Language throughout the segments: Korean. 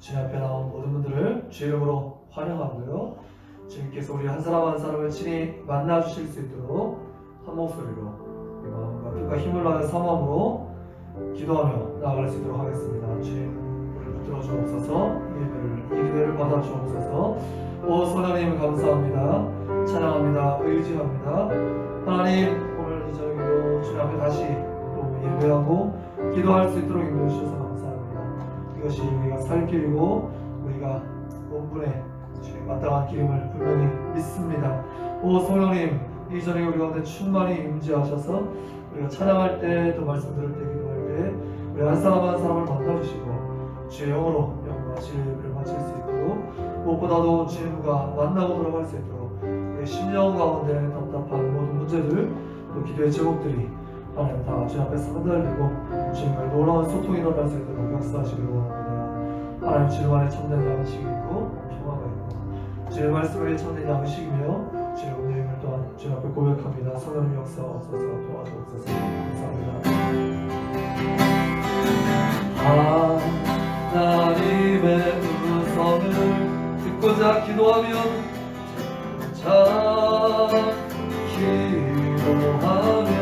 주님 앞에 나온 모든 분들을 주의 이름으로 환영하고요. 주님께서 우리 한 사람 한 사람을 친히 만나 주실 수 있도록 한 목소리로 우리 마음과 뜻과 힘을 다하여 사모함으로 기도하며 나아갈 수 있도록 하겠습니다. 주님 우리를 붙들어 주옵소서. 이 기도를 받아 주옵소서. 오 성령님 감사합니다. 찬양합니다. 의지합니다. 하나님 오늘 이 저녁에도 주님 앞에 다시 또 예배하고 기도할 수 있도록 인도해 주셔서 감사합니다. 이것이 우리가 살 길이고 우리가 본분에 마땅한 길임을 분명히 믿습니다. 오 성령님 이 저녁에 우리 가운데 충만히 임재하셔서 우리가 찬양할 때 또 말씀 들을 때 기도할 때 우리 한 사람 한 사람을 만나주시고 주의 영으로 영과 진리를 바칠 수 있도록 무엇보다도 주님과 만나고 돌아갈 수 있도록 우리 심령 가운데 답답한 모든 문제들 또 기도의 제목들이 하나님 다 주님 앞에 상달되고 주님과의 놀라운 소통이 일어날 수 있도록 역사하시기를 원합니다. 하나님 주님 안에 참된 양식이 있고 평화가 있고 주의 말씀에 참된 양식이며 주의 은혜임을 또한 주님 앞에 고백합니다. 성령님 역사하옵소서 도와주옵소서. 감사합니다. 하나님의 음성을 듣고자 기도하면 기도하면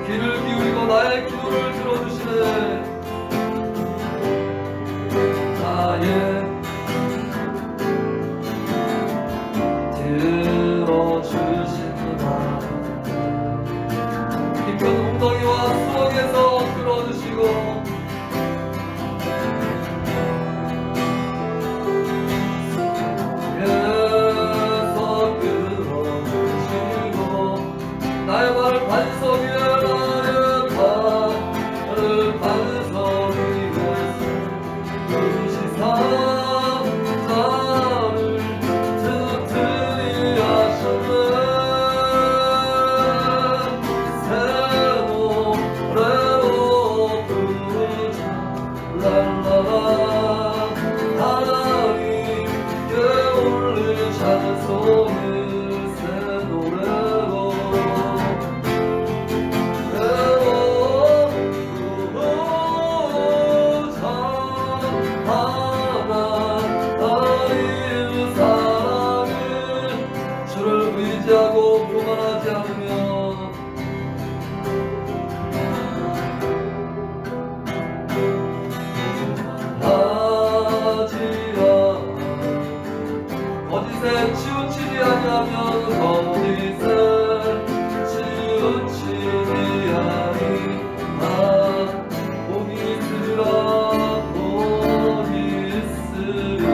귀를 기울이고 나의 기도를 들어주시네. 나의 들어주시구나. 깊은 웅덩이와 수렁에서 끌어주시고 나의 발을 반석 위에 나의 발을 반석 위에 두시사 나를 튼튼히 하셨네. 새 노래로 부르자 랄라라. 하나님께 올릴 찬송을 새 노래로 의지하고 교만하지 않으며 하지 않아. 거짓에 치우치지 아니하면 거짓에 치우치지 아니하. 복이 있으리라 복이 있으리라.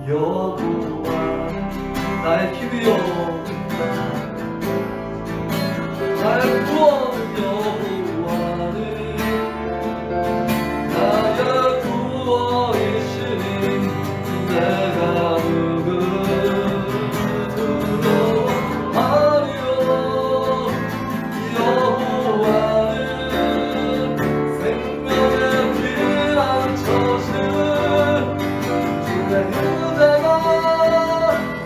여호와 나의 힘이여 나의 구원 여호와는 나의 구원이시니 내가 누구로 하리요 여호와는 생명의 피난처신 주의 인자가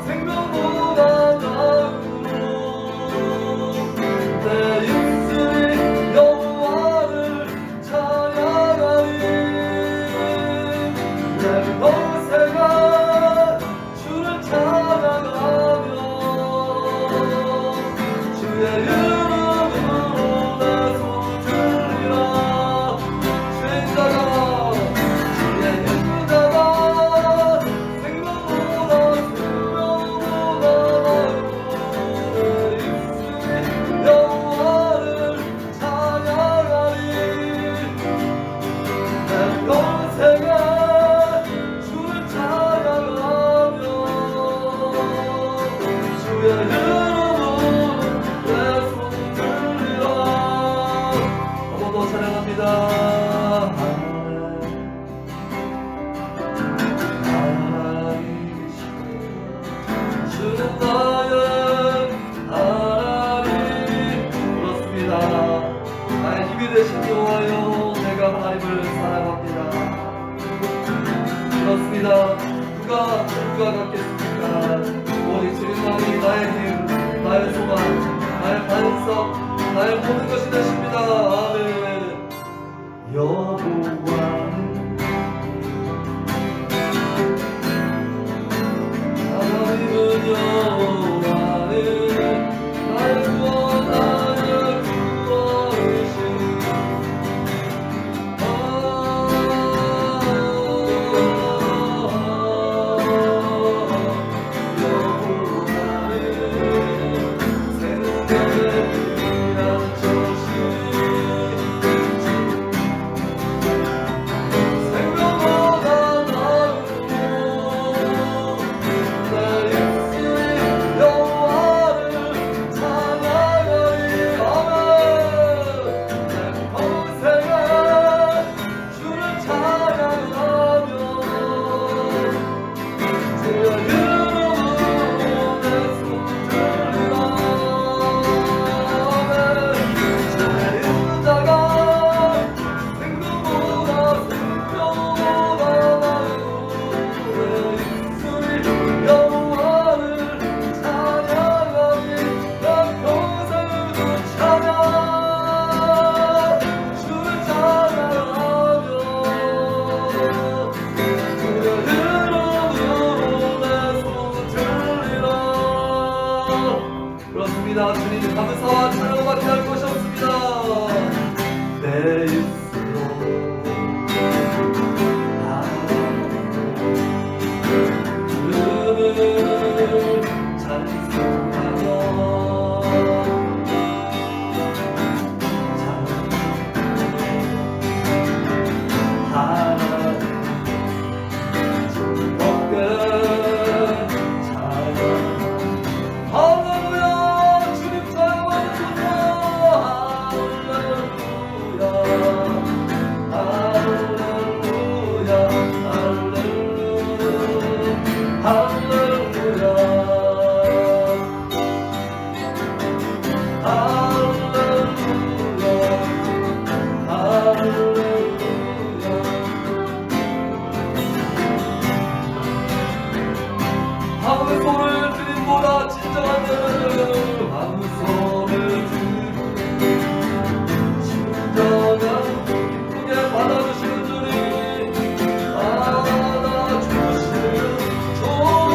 생명보다 나으로 내 입술이 여호와를 찬양하리 내 평생아 주를 찬양하며 주의 이름으로 내 손을 들리라 주의 인자가 생명보다 나으로 내 입술이 여호와를 찬양하리 내 평생에 주를 찬양하며 주의 이름으로 내 손 들리라 한 번 더 찬양합니다. 주는 나의 하나님 그렇습니다. 나의 힘이 되신 여호와여 내가 하나님을 사랑합니다. 그렇습니다. 누가 같겠습니까? 오직 주님만이 나의 힘, 나의 소망, 나의 반석, 나의 모든 것이 되십니다. 아멘. 여호와는 하나님은 여호와는 나의 구원 나의 구원이시니 여호와는 생명의 피난처신 생명보다 나으로 내 입술이 여호와를 찬양하리 아멘 내 평생에 주를 찬양하며 주의 이름으로 내 손 들리라 아멘 주의 인자가 생명보다 나으로 내 입술이 여호와를 찬양하리 내 평생을 찬양 주를 찬양하며 주의 이름으로 내 손 들리라 그렇습니다. 주님 감사와 찬양밖에 할 것이 없습니다. 내 입술로 주를 찬송하며 하나님 즐겁게 찬양 할렐루야 주님 찬양하는 좋다 할렐루야 할렐루야 할렐루야 할렐루야 할렐루야 아무 소를 드림보다 진정한 아무 소를 진정한 기쁘게 받아주시는 주님 받아주시는 좋은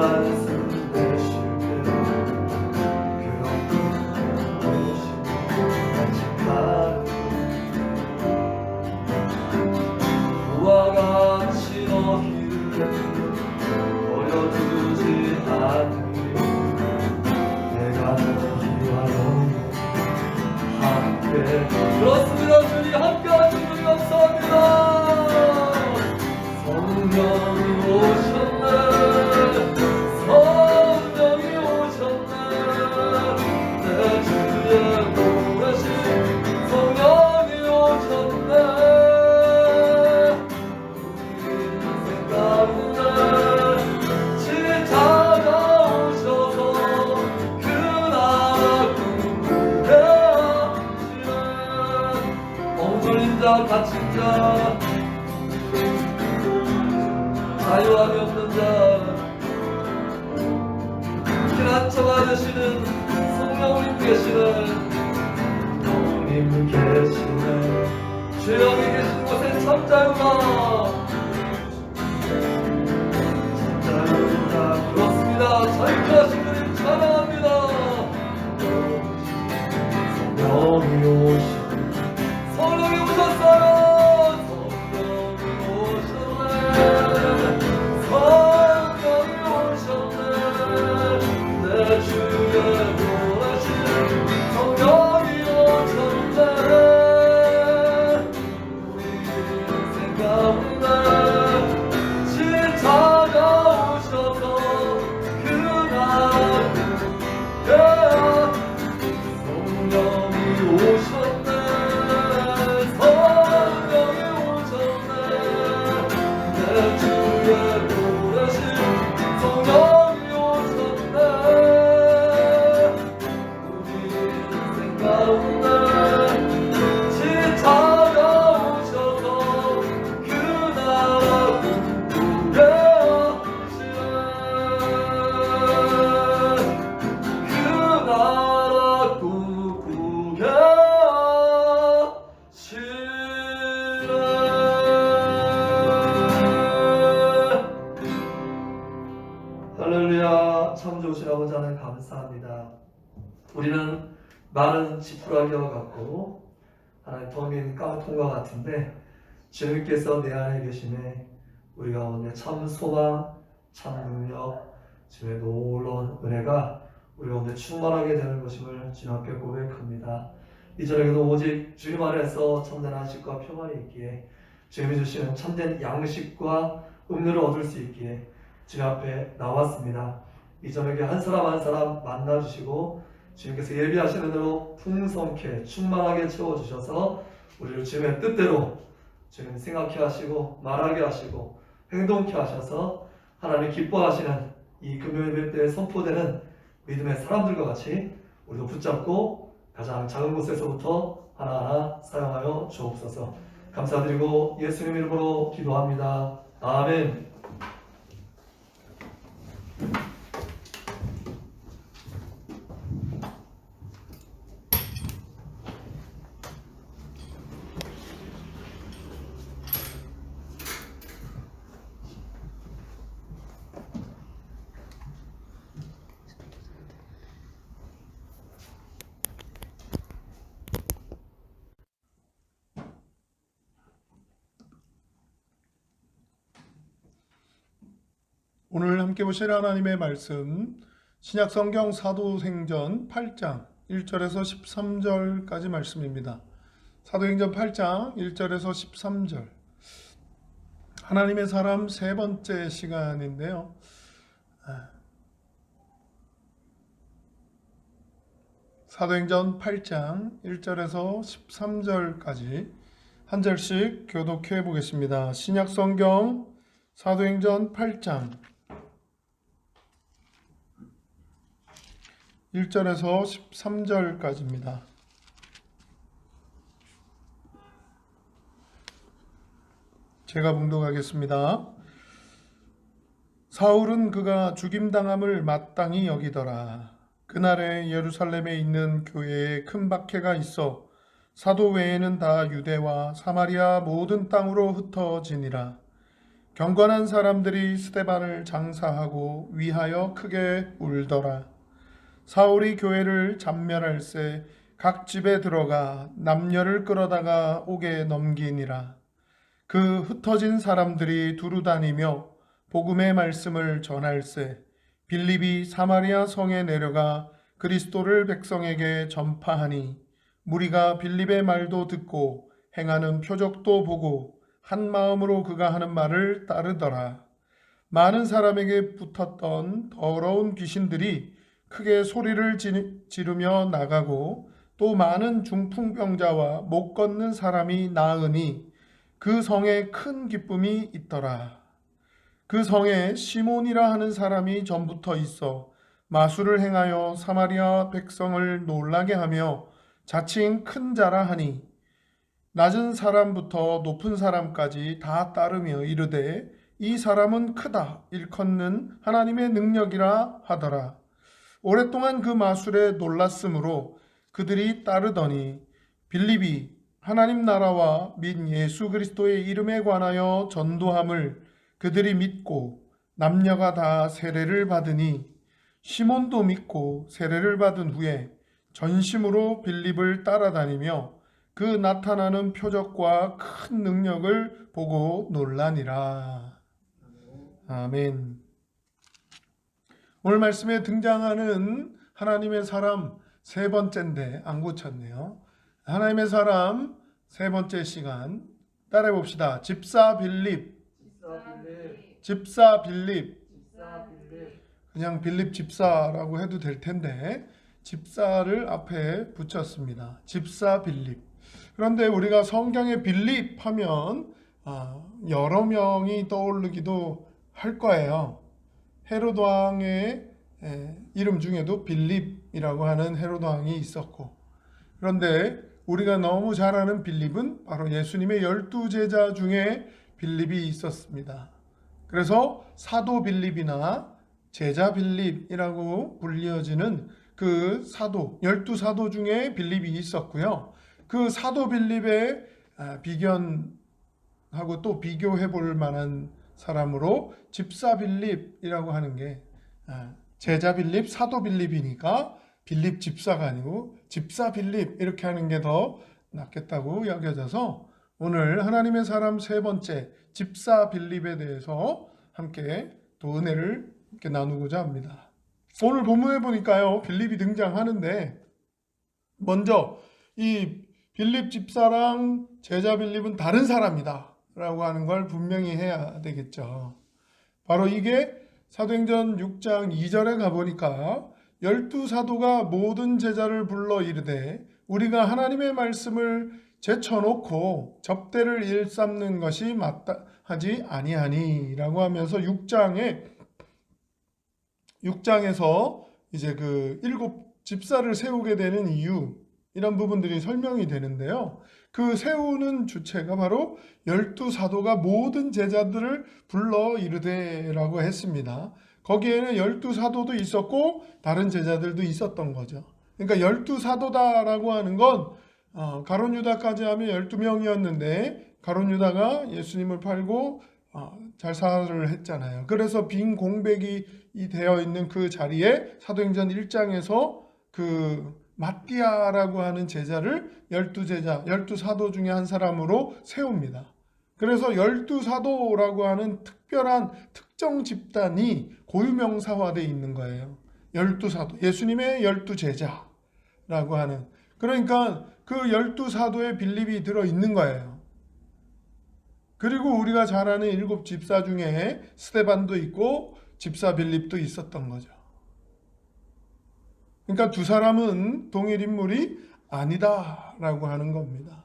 말씀 내실 때 그런 간직하는 우와 같이 너희를 버려두지 않으리 내가 너희와 영원히 함께 그렇습니다. 주님 함께 하신 분 감사합니다. 성령이 오셨네 성령이 오셨네 내 주의 보내신 성령이 오셨네 우리 인생 가운데 지 찾아오셔서 그 나라 꿈꾸게 하시네 엉졸린 자 갇힌 자 자유함이 없는 자 피난처가 되시는 성령님 계시네 성령님 계시네 주여 여기 계신 곳에 참 자유가 참 자유가 그렇습니다. 자유케 하신 주님 찬양합니다. 성령이 오시네 성령이 오셨어요. 할렐루야. 참 좋으신 아버지 하나님 감사합니다. 우리는 많은 지푸라기와 같고 하나님 텅빈 깡통과 같은데 주님께서 내 안에 계심에 우리 가운데 참 소망, 참 능력, 주의 놀라운 은혜가 우리 가운데 충만하게 되는 것임을 주님 앞에 고백합니다. 이 저녁에도 오직 주님 안에서 참된 안식과 평안이 있기에 주님이 주시는 참된 양식과 음료를 얻을 수 있기에 주님 앞에 나왔습니다. 이 저녁에 한 사람 한 사람 만나주시고 주님께서 예비하시는 대로 풍성케 충만하게 채워주셔서 우리를 주님의 뜻대로 주님 생각케 하시고 말하게 하시고 행동케 하셔서 하나님 기뻐하시는 이 금요 예배 때 선포되는 믿음의 사람들과 같이 우리도 붙잡고 가장 작은 곳에서부터 하나하나 사용하여 주옵소서. 감사드리고 예수님 이름으로 기도합니다. 아멘. 오늘 함께 보실 하나님의 말씀 신약성경 사도행전 8장 1절에서 13절까지 말씀입니다. 사도행전 8장 1절에서 13절 하나님의 사람 세 번째 시간인데요. 사도행전 8장 1절에서 13절까지 한 절씩 교독해 보겠습니다. 신약성경 사도행전 8장 1절에서 13절까지입니다. 제가 봉독하겠습니다. 사울은 그가 죽임당함을 마땅히 여기더라. 그날에 예루살렘에 있는 교회에 큰 박해가 있어 사도 외에는 다 유대와 사마리아 모든 땅으로 흩어지니라. 경건한 사람들이 스데반을 장사하고 위하여 크게 울더라. 사울이 교회를 잡멸할세 각 집에 들어가 남녀를 끌어다가 옥에 넘기니라. 그 흩어진 사람들이 두루다니며 복음의 말씀을 전할세 빌립이 사마리아 성에 내려가 그리스도를 백성에게 전파하니 무리가 빌립의 말도 듣고 행하는 표적도 보고 한 마음으로 그가 하는 말을 따르더라. 많은 사람에게 붙었던 더러운 귀신들이 크게 소리를 지르며 나가고 또 많은 중풍병자와 못 걷는 사람이 나으니 그 성에 큰 기쁨이 있더라. 그 성에 시몬이라 하는 사람이 전부터 있어 마술을 행하여 사마리아 백성을 놀라게 하며 자칭 큰 자라 하니 낮은 사람부터 높은 사람까지 다 따르며 이르되 이 사람은 크다 일컫는 하나님의 능력이라 하더라. 오랫동안 그 마술에 놀랐으므로 그들이 따르더니 빌립이 하나님 나라와 및 예수 그리스도의 이름에 관하여 전도함을 그들이 믿고 남녀가 다 세례를 받으니 시몬도 믿고 세례를 받은 후에 전심으로 빌립을 따라다니며 그 나타나는 표적과 큰 능력을 보고 놀라니라. 아멘. 오늘 말씀에 등장하는 하나님의 사람 세 번째인데 안 고쳤네요. 하나님의 사람 세 번째 시간 따라해 봅시다. 집사 빌립. 집사 빌립. 그냥 빌립 집사라고 해도 될 텐데 집사를 앞에 붙였습니다. 집사 빌립. 그런데 우리가 성경에 빌립 하면 여러 명이 떠오르기도 할 거예요. 헤로드 왕의 이름 중에도 빌립이라고 하는 헤로드 왕이 있었고, 그런데 우리가 너무 잘 아는 빌립은 바로 예수님의 12제자 중에 빌립이 있었습니다. 그래서 사도 빌립이나 제자 빌립이라고 불리어지는 그 사도, 12사도 중에 빌립이 있었고요. 그 사도 빌립의 비견하고 또 비교해 볼 만한 사람으로 집사 빌립이라고 하는 게 제자 빌립, 사도 빌립이니까 빌립 집사가 아니고 집사 빌립 이렇게 하는 게 더 낫겠다고 여겨져서 오늘 하나님의 사람 세 번째 집사 빌립에 대해서 함께 또 은혜를 함께 나누고자 합니다. 오늘 본문에 보니까요 빌립이 등장하는데 먼저 이 빌립 집사랑 제자 빌립은 다른 사람이다 라고 하는 걸 분명히 해야 되겠죠. 바로 이게 사도행전 6장 2절에 가보니까 12사도가 모든 제자를 불러 이르되 우리가 하나님의 말씀을 제쳐놓고 접대를 일삼는 것이 마땅하지 아니하니 라고 하면서 6장에서 이제 그 7 집사를 세우게 되는 이유 이런 부분들이 설명이 되는데요. 그 세우는 주체가 바로 12사도가 모든 제자들을 불러 이르되라고 했습니다. 거기에는 12사도도 있었고 다른 제자들도 있었던 거죠. 그러니까 12사도다라고 하는 건 가룟 유다까지 하면 12명이었는데 가룟 유다가 예수님을 팔고 잘살을 했잖아요. 그래서 빈 공백이 되어 있는 그 자리에 사도행전 1장에서 그 마띠아라고 하는 제자를 12제자, 12사도 중에 한 사람으로 세웁니다. 그래서 12사도라고 하는 특별한 특정 집단이 고유명사화되어 있는 거예요. 12사도, 예수님의 12제자라고 하는. 그러니까 그 12사도에 빌립이 들어있는 거예요. 그리고 우리가 잘 아는 7 집사 중에 스데반도 있고 집사 빌립도 있었던 거죠. 그러니까 두 사람은 동일 인물이 아니다라고 하는 겁니다.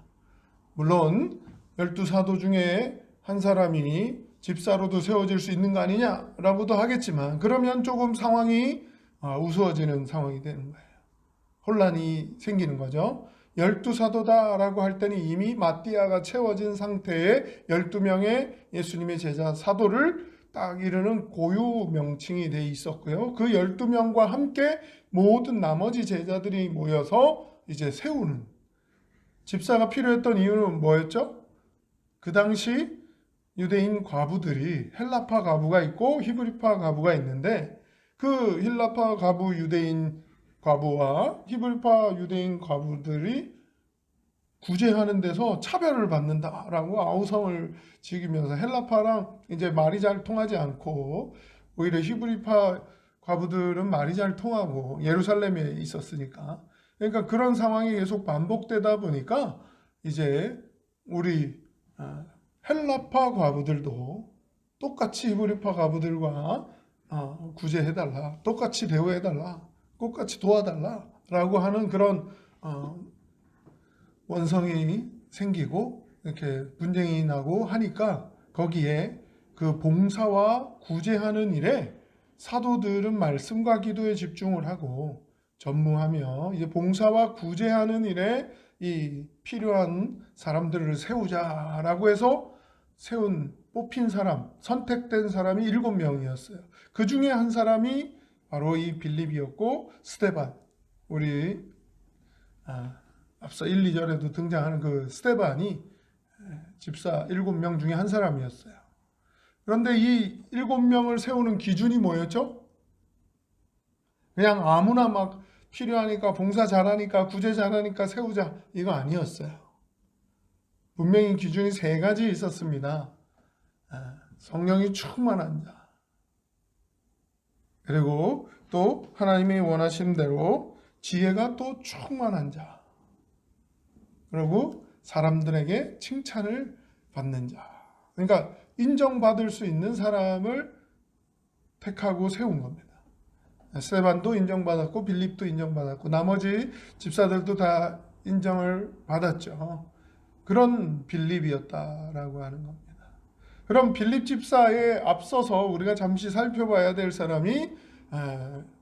물론 12사도 중에 한 사람이 집사로도 세워질 수 있는 거 아니냐라고도 하겠지만 그러면 조금 상황이 우스워지는 상황이 되는 거예요. 혼란이 생기는 거죠. 12사도다라고 할 때는 이미 마띠아가 채워진 상태의 12명의 예수님의 제자 사도를 딱 이르는 고유 명칭이 돼 있었고요. 그 12명과 함께 모든 나머지 제자들이 모여서 이제 세우는 집사가 필요했던 이유는 뭐였죠? 그 당시 유대인 과부들이 헬라파 과부가 있고 히브리파 과부가 있는데 그 헬라파 과부 유대인 과부와 히브리파 유대인 과부들이 구제하는 데서 차별을 받는다라고 아우성을 지으면서 헬라파랑 이제 말이 잘 통하지 않고 오히려 히브리파 과부들은 말이 잘 통하고 예루살렘에 있었으니까 그러니까 그런 상황이 계속 반복되다 보니까 이제 우리 헬라파 과부들도 똑같이 히브리파 과부들과 구제해달라, 똑같이 대우해달라, 똑같이 도와달라라고 하는 그런 원성이 생기고 이렇게 분쟁이 나고 하니까 거기에 그 봉사와 구제하는 일에 사도들은 말씀과 기도에 집중을 하고 전무하며 이제 봉사와 구제하는 일에 이 필요한 사람들을 세우자라고 해서 뽑힌 사람, 선택된 사람이 7명이었어요. 그 중에 한 사람이 바로 이 빌립이었고 스데반, 우리 앞서 1, 2절에도 등장하는 그 스데반이 집사 7명 중에 한 사람이었어요. 그런데 이 7명을 세우는 기준이 뭐였죠? 그냥 아무나 막 필요하니까 봉사 잘하니까 구제 잘하니까 세우자 이거 아니었어요. 분명히 기준이 3가지 있었습니다. 성령이 충만한 자, 그리고 또 하나님이 원하신 대로 지혜가 또 충만한 자, 그리고 사람들에게 칭찬을 받는 자. 그러니까 인정받을 수 있는 사람을 택하고 세운 겁니다. 스데반도 인정받았고 빌립도 인정받았고 나머지 집사들도 다 인정을 받았죠. 그런 빌립이었다라고 하는 겁니다. 그럼 빌립 집사에 앞서서 우리가 잠시 살펴봐야 될 사람이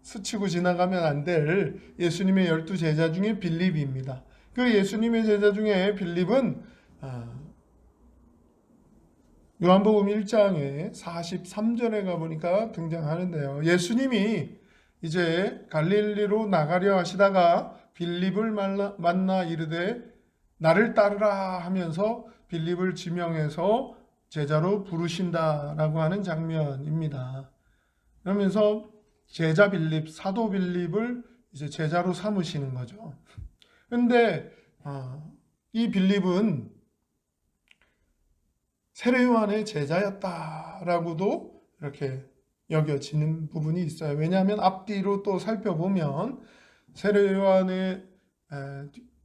스치고 지나가면 안 될 예수님의 12제자 중에 빌립입니다. 그 예수님의 제자 중에 빌립은 요한복음 1장에 43절에 가보니까 등장하는데요. 예수님이 이제 갈릴리로 나가려 하시다가 빌립을 만나 이르되 나를 따르라 하면서 빌립을 지명해서 제자로 부르신다라고 하는 장면입니다. 그러면서 제자 빌립, 사도 빌립을 이제 제자로 삼으시는 거죠. 그런데 이 빌립은 세례 요한의 제자였다라고도 이렇게 여겨지는 부분이 있어요. 왜냐하면 앞뒤로 또 살펴보면 세례 요한의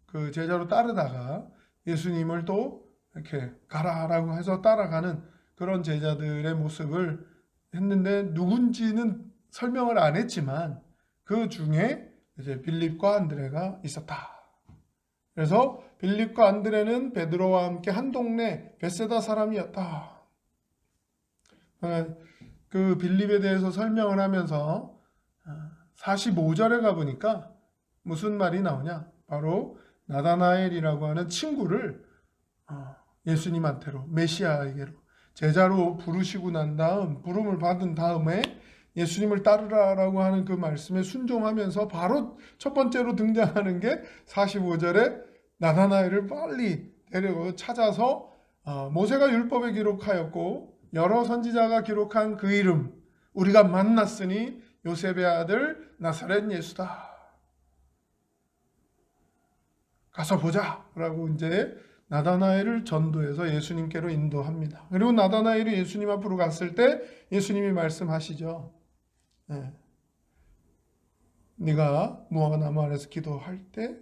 그 제자로 따르다가 예수님을 또 이렇게 가라라고 해서 따라가는 그런 제자들의 모습을 했는데 누군지는 설명을 안 했지만 그 중에 이제 빌립과 안드레가 있었다. 그래서 빌립과 안드레는 베드로와 함께 한 동네 베세다 사람이었다. 그 빌립에 대해서 설명을 하면서 45절에 가보니까 무슨 말이 나오냐? 바로 나다나엘이라고 하는 친구를 예수님한테로 메시아에게로 제자로 부르시고 난 다음 부름을 받은 다음에 예수님을 따르라라고 하는 그 말씀에 순종하면서 바로 첫 번째로 등장하는 게 45절에 나다나엘을 빨리 데리고 찾아서 모세가 율법에 기록하였고 여러 선지자가 기록한 그 이름 우리가 만났으니 요셉의 아들 나사렛 예수다. 가서 보자 라고 이제 나다나엘을 전도해서 예수님께로 인도합니다. 그리고 나다나엘이 예수님 앞으로 갔을 때 예수님이 말씀하시죠. 네가 무화과 나무 아래서 기도할 때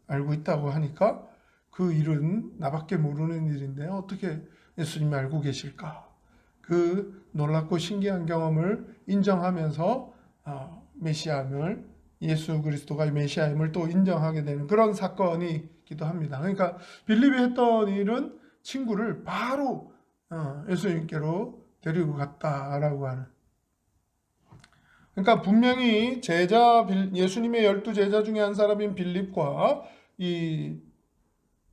알고 있다고 하니까 그 일은 나밖에 모르는 일인데 어떻게 예수님이 알고 계실까? 그 놀랍고 신기한 경험을 인정하면서 메시아임을 예수 그리스도가 메시아임을 또 인정하게 되는 그런 사건이기도 합니다. 그러니까 빌립이 했던 일은 친구를 바로 예수님께로 데리고 갔다라고 하는. 그러니까 분명히 예수님의 12제자 중에 한 사람인 빌립과 이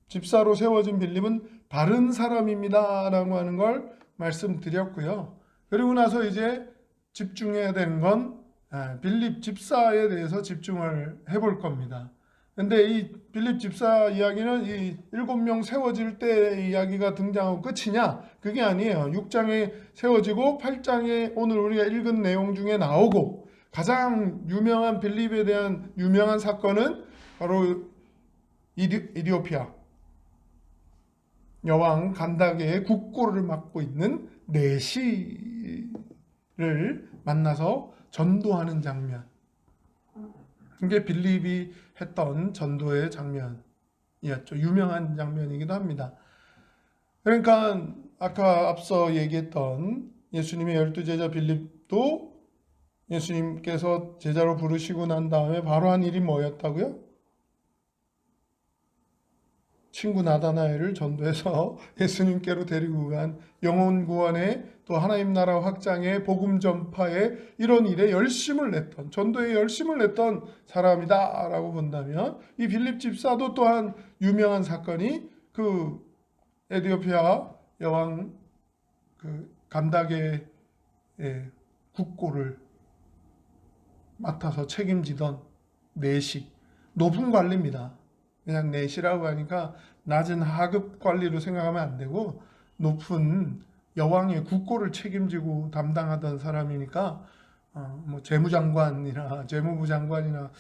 집사로 세워진 빌립은 다른 사람입니다라고 하는 걸 말씀드렸고요. 그리고 나서 이제 집중해야 되는 건 빌립 집사에 대해서 집중을 해볼 겁니다. 근데 이 빌립 집사 이야기는 이 7명 세워질 때 이야기가 등장하고 끝이냐? 그게 아니에요. 6장에 세워지고 8장에 오늘 우리가 읽은 내용 중에 나오고 가장 유명한 빌립에 대한 유명한 사건은 바로 이디오피아 여왕 간다게의 국고를 맡고 있는 내시를 만나서 전도하는 장면. 이게 빌립이 했던 전도의 장면이었죠. 유명한 장면이기도 합니다. 그러니까 아까 앞서 얘기했던 예수님의 12제자 빌립도 예수님께서 제자로 부르시고 난 다음에 바로 한 일이 뭐였다고요? 친구 나다나엘을 전도해서 예수님께로 데리고 간 영혼 구원에 또 하나님 나라 확장에 복음 전파에 이런 일에 열심을 냈던 전도에 열심을 냈던 사람이다라고 본다면 이 빌립 집사도 또한 유명한 사건이 그 에디오피아 여왕 그 간다게의 국고를 맡아서 책임지던 내시 높은 관리입니다. 그냥 내시라고 하니까 낮은 하급 관리로 생각하면 안 되고 높은 여왕의 국고를 책임지고 담당하던 사람이니까 뭐 재무장관이나 재무부 장관이나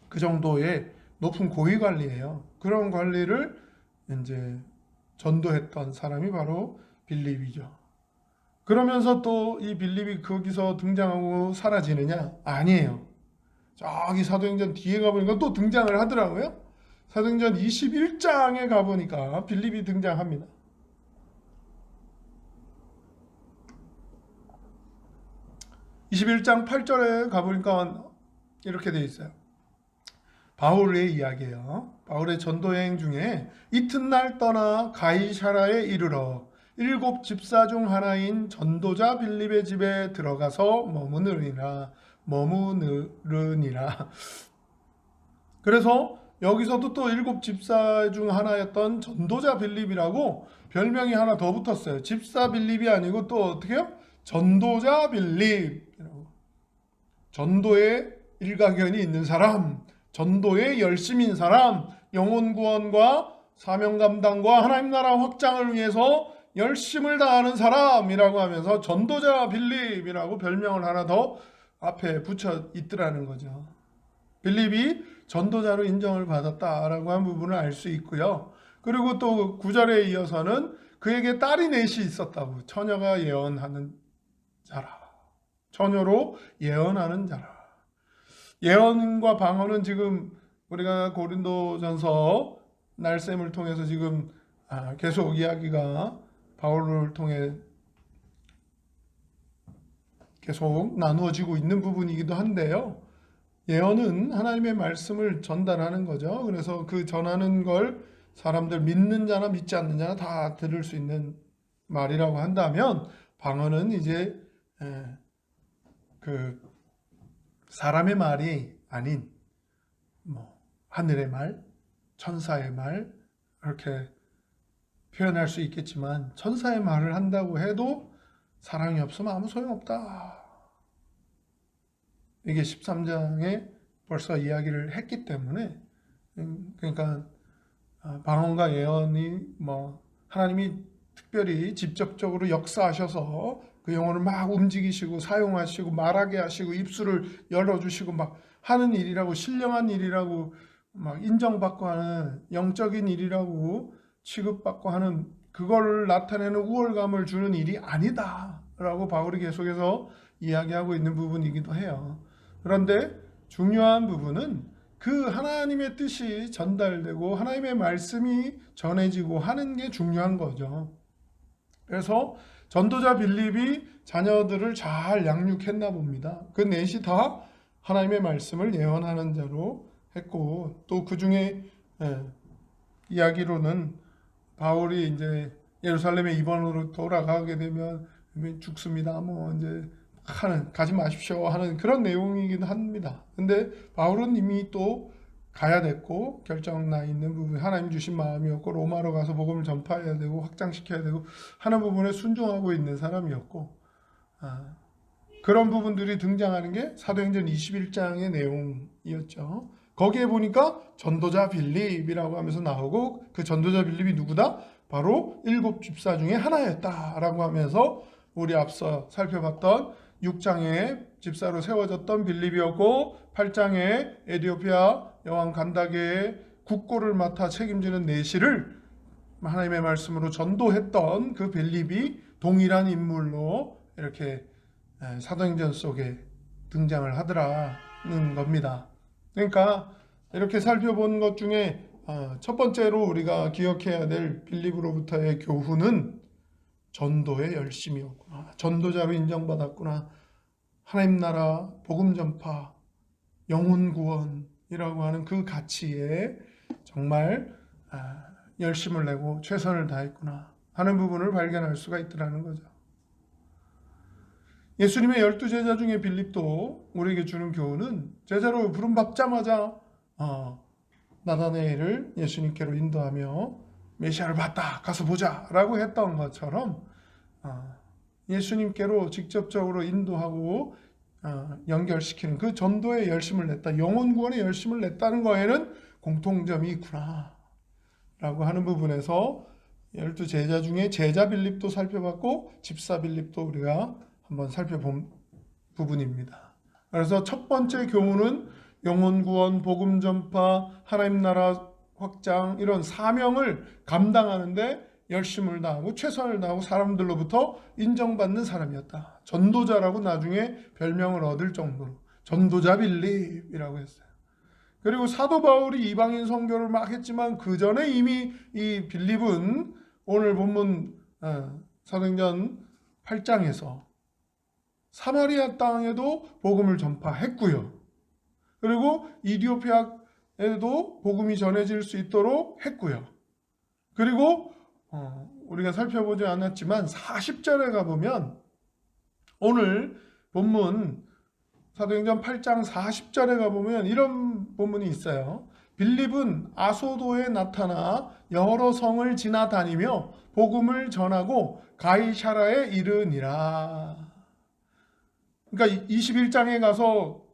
그 정도의 높은 고위 관리예요. 그런 관리를 이제 전도했던 사람이 바로 빌립이죠. 그러면서 또 이 빌립이 거기서 등장하고 사라지느냐? 아니에요. 저기 사도행전 뒤에 가보니까 또 등장을 하더라고요. 사도행전 21장에 가보니까 빌립이 등장합니다. 21장 8절에 가보니까 이렇게 되어 있어요. 바울의 이야기예요. 바울의 전도여행 중에 이튿날 떠나 가이사라에 이르러 7 집사 중 하나인 전도자 빌립의 집에 들어가서 머무르니라. 그래서 여기서도 또 7 집사 중 하나였던 전도자 빌립이라고 별명이 하나 더 붙었어요. 집사 빌립이 아니고 또 어떻게 해요? 전도자 빌립이라고. 전도에 일가견이 있는 사람, 전도에 열심인 사람, 영혼 구원과 사명 감당과 하나님 나라 확장을 위해서 열심을 다하는 사람이라고 하면서 전도자 빌립이라고 별명을 하나 더 앞에 붙여 있더라는 거죠. 빌립이 전도자로 인정을 받았다라고 한 부분을 알 수 있고요. 그리고 또 9절에 이어서는 그에게 딸이 넷이 있었다고. 처녀가 예언하는 자라. 처녀로 예언하는 자라. 예언과 방언은 지금 우리가 고린도전서 날셈을 통해서 지금 계속 이야기가 바울을 통해 계속 나누어지고 있는 부분이기도 한데요. 예언은 하나님의 말씀을 전달하는 거죠. 그래서 그 전하는 걸 사람들 믿는 자나 믿지 않는 자나 다 들을 수 있는 말이라고 한다면 방언은 이제 그 사람의 말이 아닌 뭐 하늘의 말, 천사의 말 이렇게 표현할 수 있겠지만 천사의 말을 한다고 해도 사랑이 없으면 아무 소용없다. 이게 13장에 벌써 이야기를 했기 때문에 그러니까 방언과 예언이 뭐 하나님이 특별히 직접적으로 역사하셔서 그 영혼을 막 움직이시고 사용하시고 말하게 하시고 입술을 열어주시고 막 하는 일이라고 신령한 일이라고 막 인정받고 하는 영적인 일이라고 취급받고 하는 그걸 나타내는 우월감을 주는 일이 아니다라고 바울이 계속해서 이야기하고 있는 부분이기도 해요. 그런데 중요한 부분은 그 하나님의 뜻이 전달되고 하나님의 말씀이 전해지고 하는 게 중요한 거죠. 그래서 전도자 빌립이 자녀들을 잘 양육했나 봅니다. 그 넷이 다 하나님의 말씀을 예언하는 자로 했고 또 그 중에 이야기로는 바울이 이제 예루살렘에 입원으로 돌아가게 되면 죽습니다. 뭐 이제 가지 마십시오 하는 그런 내용이긴 합니다. 근데 바울은 이미 또 가야 됐고 결정 나 있는 부분 하나님 주신 마음이었고 로마로 가서 복음을 전파해야 되고 확장시켜야 되고 하는 부분에 순종하고 있는 사람이었고 그런 부분들이 등장하는 게 사도행전 21장의 내용이었죠. 거기에 보니까 전도자 빌립이라고 하면서 나오고 그 전도자 빌립이 누구다? 바로 7 집사 중에 하나였다라고 하면서 우리 앞서 살펴봤던 6장에 집사로 세워졌던 빌립이었고 8장에 에디오피아 여왕 간다게의 국고를 맡아 책임지는 내시를 하나님의 말씀으로 전도했던 그 빌립이 동일한 인물로 이렇게 사도행전 속에 등장을 하더라는 겁니다. 그러니까 이렇게 살펴본 것 중에 첫 번째로 우리가 기억해야 될 빌립으로부터의 교훈은 전도의 열심이었구나. 전도자로 인정받았구나. 하나님 나라, 복음 전파, 영혼 구원이라고 하는 그 가치에 정말 열심을 내고 최선을 다했구나 하는 부분을 발견할 수가 있더라는 거죠. 예수님의 12제자 중에 빌립도 우리에게 주는 교훈은 제자로 부름받자마자 나다나엘을 예수님께로 인도하며 메시아를 봤다 가서 보자 라고 했던 것처럼 예수님께로 직접적으로 인도하고 연결시키는 그 전도에 열심을 냈다, 영혼 구원에 열심을 냈다는 거에는 공통점이 있구나 라고 하는 부분에서 12제자 중에 제자 빌립도 살펴봤고 집사 빌립도 우리가 한번 살펴본 부분입니다. 그래서 첫 번째 교훈은 영혼 구원, 복음 전파, 하나님 나라 확장 이런 사명을 감당하는데 열심을 다하고 최선을 다하고 사람들로부터 인정받는 사람이었다. 전도자라고 나중에 별명을 얻을 정도로 전도자 빌립이라고 했어요. 그리고 사도 바울이 이방인 선교를 막 했지만 그 전에 이미 이 빌립은 오늘 본문 사도행전 8장에서 사마리아 땅에도 복음을 전파했고요. 그리고 이디오피아에도 복음이 전해질 수 있도록 했고요. 그리고 우리가 살펴보지 않았지만 40절에 가보면 오늘 본문 사도행전 8장 40절에 가보면 이런 본문이 있어요. 빌립은 아소도에 나타나 여러 성을 지나다니며 복음을 전하고 가이사라에 이르니라. 그러니까 21장에 가서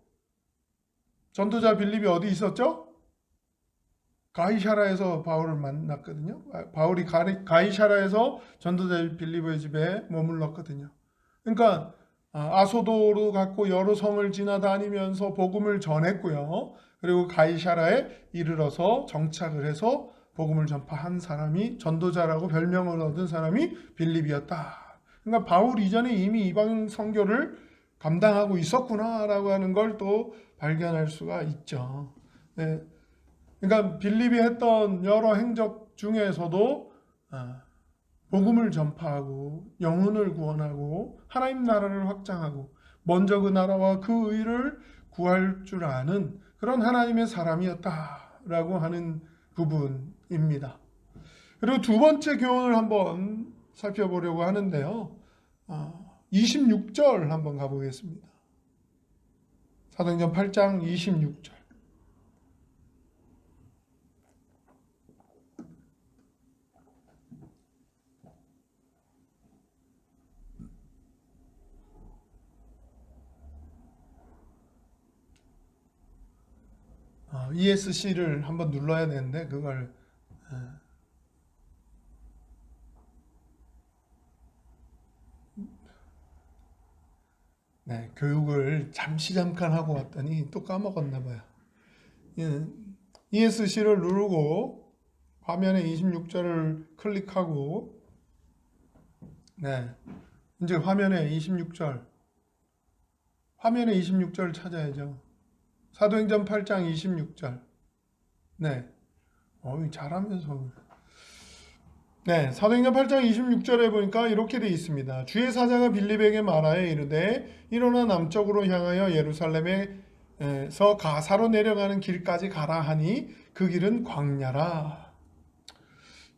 전도자 빌립이 어디 있었죠? 가이사라에서 바울을 만났거든요. 바울이 가이사라에서 전도자 빌립의 집에 머물렀거든요. 그러니까 아소도로 갔고 여러 성을 지나다니면서 복음을 전했고요. 그리고 가이사라에 이르러서 정착을 해서 복음을 전파한 사람이 전도자라고 별명을 얻은 사람이 빌립이었다. 그러니까 바울 이전에 이미 이방 선교를 감당하고 있었구나라고 하는 걸 또 발견할 수가 있죠. 네. 그러니까 빌립이 했던 여러 행적 중에서도 복음을 전파하고 영혼을 구원하고 하나님 나라를 확장하고 먼저 그 나라와 그 의를 구할 줄 아는 그런 하나님의 사람이었다라고 하는 부분입니다. 그리고 두 번째 교훈을 한번 살펴보려고 하는데요. 26절 한번 가보겠습니다. 사도행전 8장 26절. ESC를 한번 눌러야 되는데 그걸 교육을 잠깐 하고 왔더니 또 까먹었나 봐요. ESC를 누르고 화면에 26절을 클릭하고 이제 화면에 26절 찾아야죠. 사도행전 8장 26절. 잘하면서. 사도행전 8장 26절에 보니까 이렇게 되어 있습니다. 주의 사자가 빌립에게 말하여 이르되 일어나 남쪽으로 향하여 예루살렘에서 가사로 내려가는 길까지 가라 하니 그 길은 광야라.